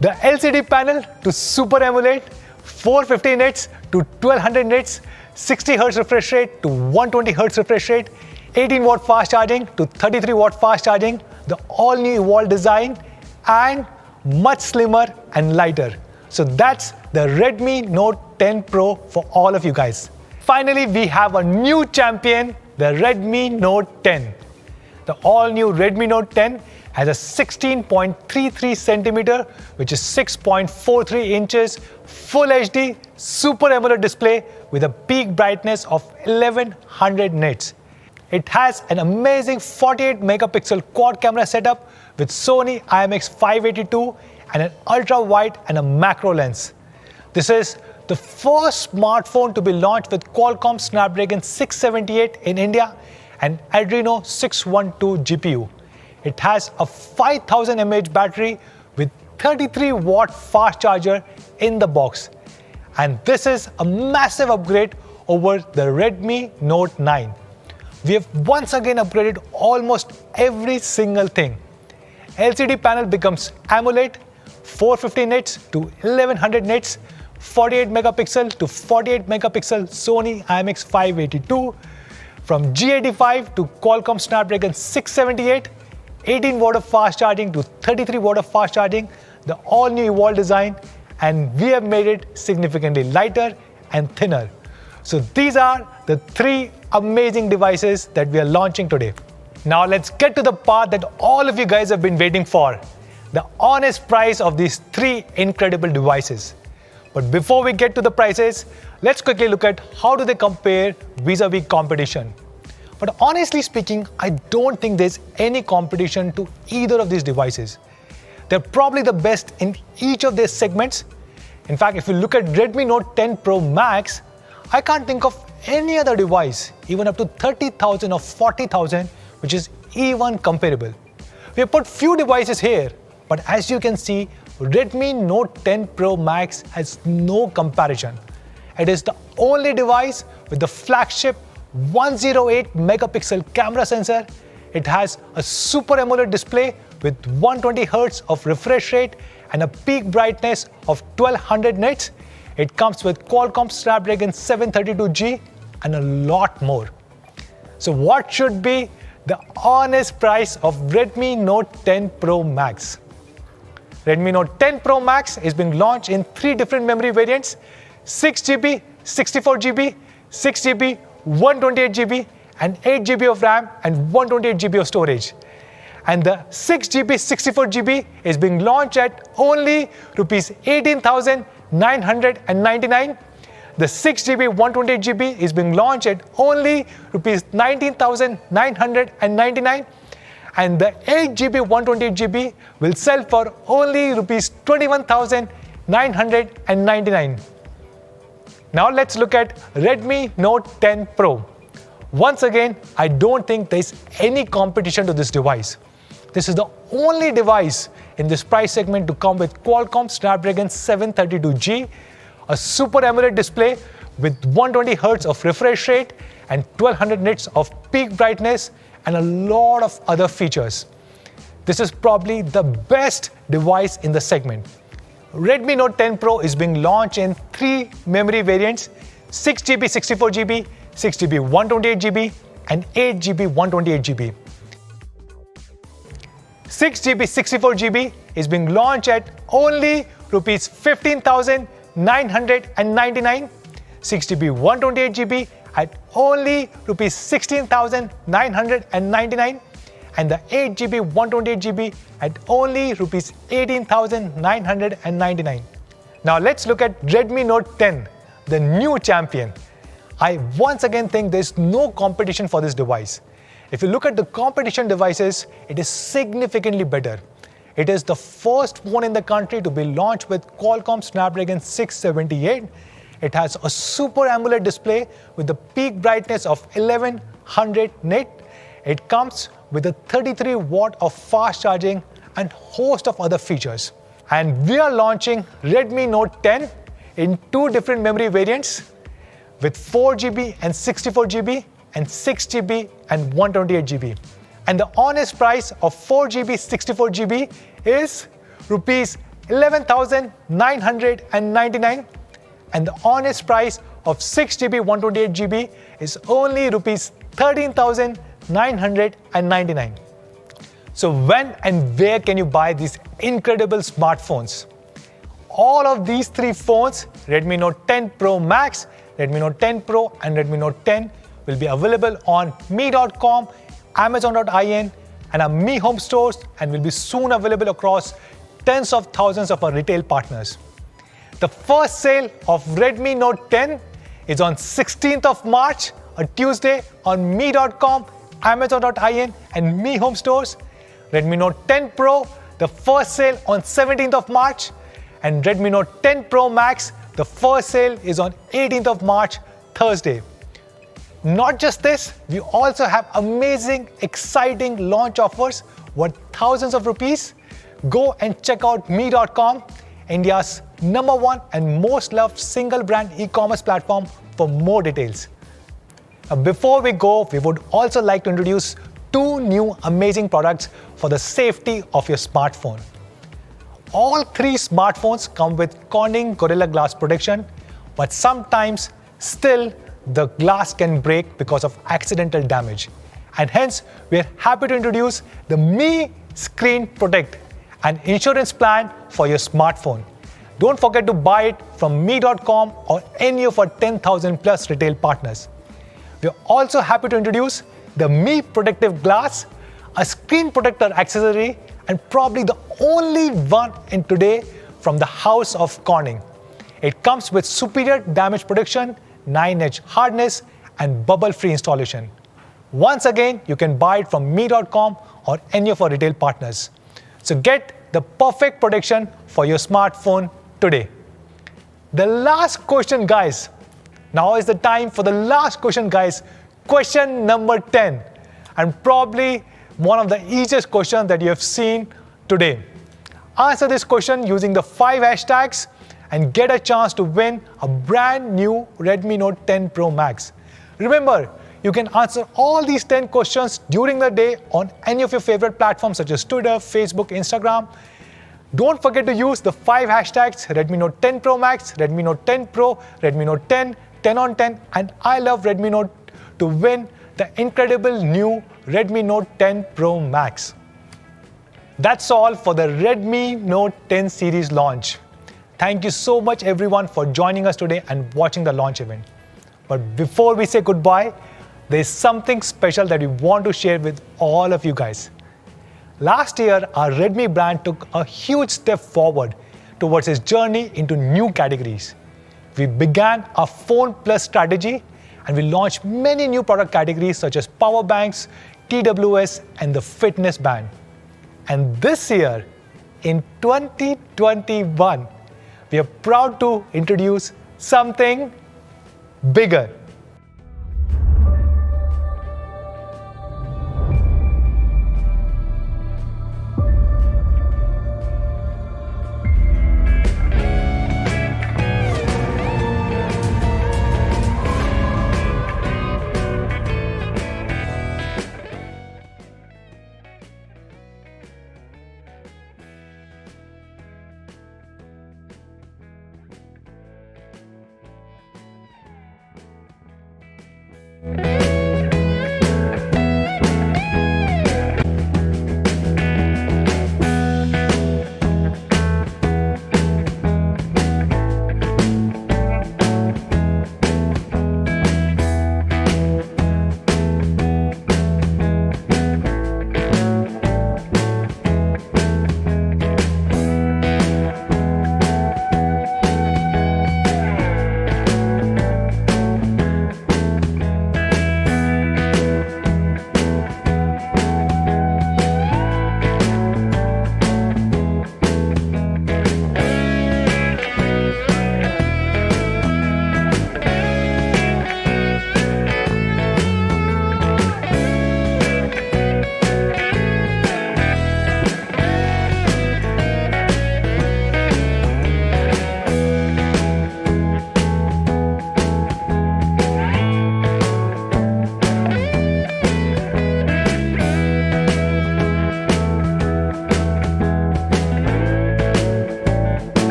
S3: the LCD panel to Super AMOLED, 450 nits to 1200 nits, 60 Hz refresh rate to 120 Hz refresh rate, 18 watt fast charging to 33 watt fast charging, the all new evolved design, and much slimmer and lighter. So that's the Redmi Note 10 Pro for all of you guys. Finally, we have a new champion, the Redmi Note 10. The all-new Redmi Note 10 has a 16.33 centimeter, which is 6.43 inches, Full HD Super AMOLED display with a peak brightness of 1100 nits. It has an amazing 48 megapixel quad camera setup with Sony IMX582 and an ultra-wide and a macro lens. This is the first smartphone to be launched with Qualcomm Snapdragon 678 in India and Adreno 612 GPU. It has a 5000 mAh battery with 33 watt fast charger in the box. And this is a massive upgrade over the Redmi Note 9. We have once again upgraded almost every single thing. LCD panel becomes AMOLED, 450 nits to 1100 nits, 48 megapixel to 48 megapixel Sony IMX582, from G85 to Qualcomm Snapdragon 678, 18 watt of fast charging to 33 watt of fast charging, the all new evolved design, and we have made it significantly lighter and thinner. So these are the 3 amazing devices that we are launching today. Now let's get to the part that all of you guys have been waiting for, the honest price of these 3 incredible devices. But before we get to the prices, let's quickly look at how do they compare vis-a-vis competition. But honestly speaking, I don't think there's any competition to either of these devices. They're probably the best in each of their segments. In fact, if you look at Redmi Note 10 Pro Max, I can't think of any other device, even up to 30,000 or 40,000, which is even comparable. We have put few devices here, but as you can see, Redmi Note 10 Pro Max has no comparison. It is the only device with the flagship 108 megapixel camera sensor. It has a Super AMOLED display with 120 Hz of refresh rate and a peak brightness of 1200 nits. It comes with Qualcomm Snapdragon 732G and a lot more. So what should be the honest price of Redmi Note 10 Pro Max? Redmi Note 10 Pro Max is being launched in 3 different memory variants: 6GB, 64GB, 6GB, 128GB, and 8GB of RAM and 128GB of storage. And the 6GB, 64GB is being launched at only Rs 18,999. The 6GB, 128GB is being launched at only Rs 19,999. And the 8GB, 128GB will sell for only Rs 21,999. Now let's look at Redmi Note 10 Pro. Once again, I don't think there is any competition to this device. This is the only device in this price segment to come with Qualcomm Snapdragon 732G, a Super AMOLED display with 120 Hz of refresh rate and 1200 nits of peak brightness and a lot of other features. This is probably the best device in the segment. Redmi Note 10 Pro is being launched in 3 memory variants: 6GB, 64GB, 6GB, 128GB, and 8GB, 128GB. 6GB, 64GB is being launched at only Rs 15,999. 6GB, 128GB at only Rs 16,999. And the 8GB, 128GB at only Rs 18,999. Now let's look at Redmi Note 10, the new champion. I once again think there's no competition for this device. If you look at the competition devices, it is significantly better. It is the first phone in the country to be launched with Qualcomm Snapdragon 678. It has a Super AMOLED display with the peak brightness of 1100 nit. It comes with a 33 watt of fast charging and host of other features. And we are launching Redmi Note 10 in 2 different memory variants with 4GB and 64GB and 6GB and 128GB. And the honest price of 4GB, 64GB is Rs 11,999. And the honest price of 6GB, 128GB is only Rs 13,999. So when and where can you buy these incredible smartphones? All of these 3 phones, Redmi Note 10 Pro Max, Redmi Note 10 Pro and Redmi Note 10, will be available on me.com, amazon.in and our Mi Home stores, and will be soon available across tens of thousands of our retail partners. The first sale of Redmi Note 10 is on 16th of March, a Tuesday, on me.com, amazon.in and Mi Home stores. Redmi Note 10 Pro, the first sale on 17th of March, and Redmi Note 10 Pro Max, the first sale is on 18th of March, Thursday. Not just this, we also have amazing, exciting launch offers worth thousands of rupees. Go and check out me.com, India's #1 and most loved single brand e-commerce platform, for more details. Now, before we go, we would also like to introduce 2 new amazing products for the safety of your smartphone. All 3 smartphones come with Corning Gorilla Glass protection, but sometimes still the glass can break because of accidental damage. And hence, we are happy to introduce the Mi Screen Protect, an insurance plan for your smartphone. Don't forget to buy it from me.com or any of our 10,000 plus retail partners. We are also happy to introduce the Mi Protective Glass, a screen protector accessory and probably the only one in today from the house of Corning. It comes with superior damage protection, 9-edge hardness and bubble-free installation. Once again, you can buy it from me.com or any of our retail partners. So get the perfect protection for your smartphone today. The last question, guys. Now is the time for the last question, guys. Question number 10. And probably one of the easiest questions that you have seen today. Answer this question using the 5 hashtags and get a chance to win a brand new Redmi Note 10 Pro Max. Remember, you can answer all these 10 questions during the day on any of your favorite platforms such as Twitter, Facebook, Instagram. Don't forget to use the 5 hashtags Redmi Note 10 Pro Max, Redmi Note 10 Pro, Redmi Note 10, 10 on 10, and I love Redmi Note to win the incredible new Redmi Note 10 Pro Max. That's all for the Redmi Note 10 series launch. Thank you so much everyone for joining us today and watching the launch event. But before we say goodbye, there's something special that we want to share with all of you guys. Last year, our Redmi brand took a huge step forward towards its journey into new categories. We began our Phone Plus strategy and we launched many new product categories such as power banks, TWS, and the fitness band. And this year, in 2021, we are proud to introduce something bigger.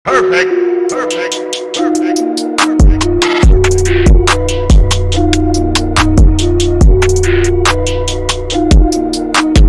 S2: Perfect. Perfect.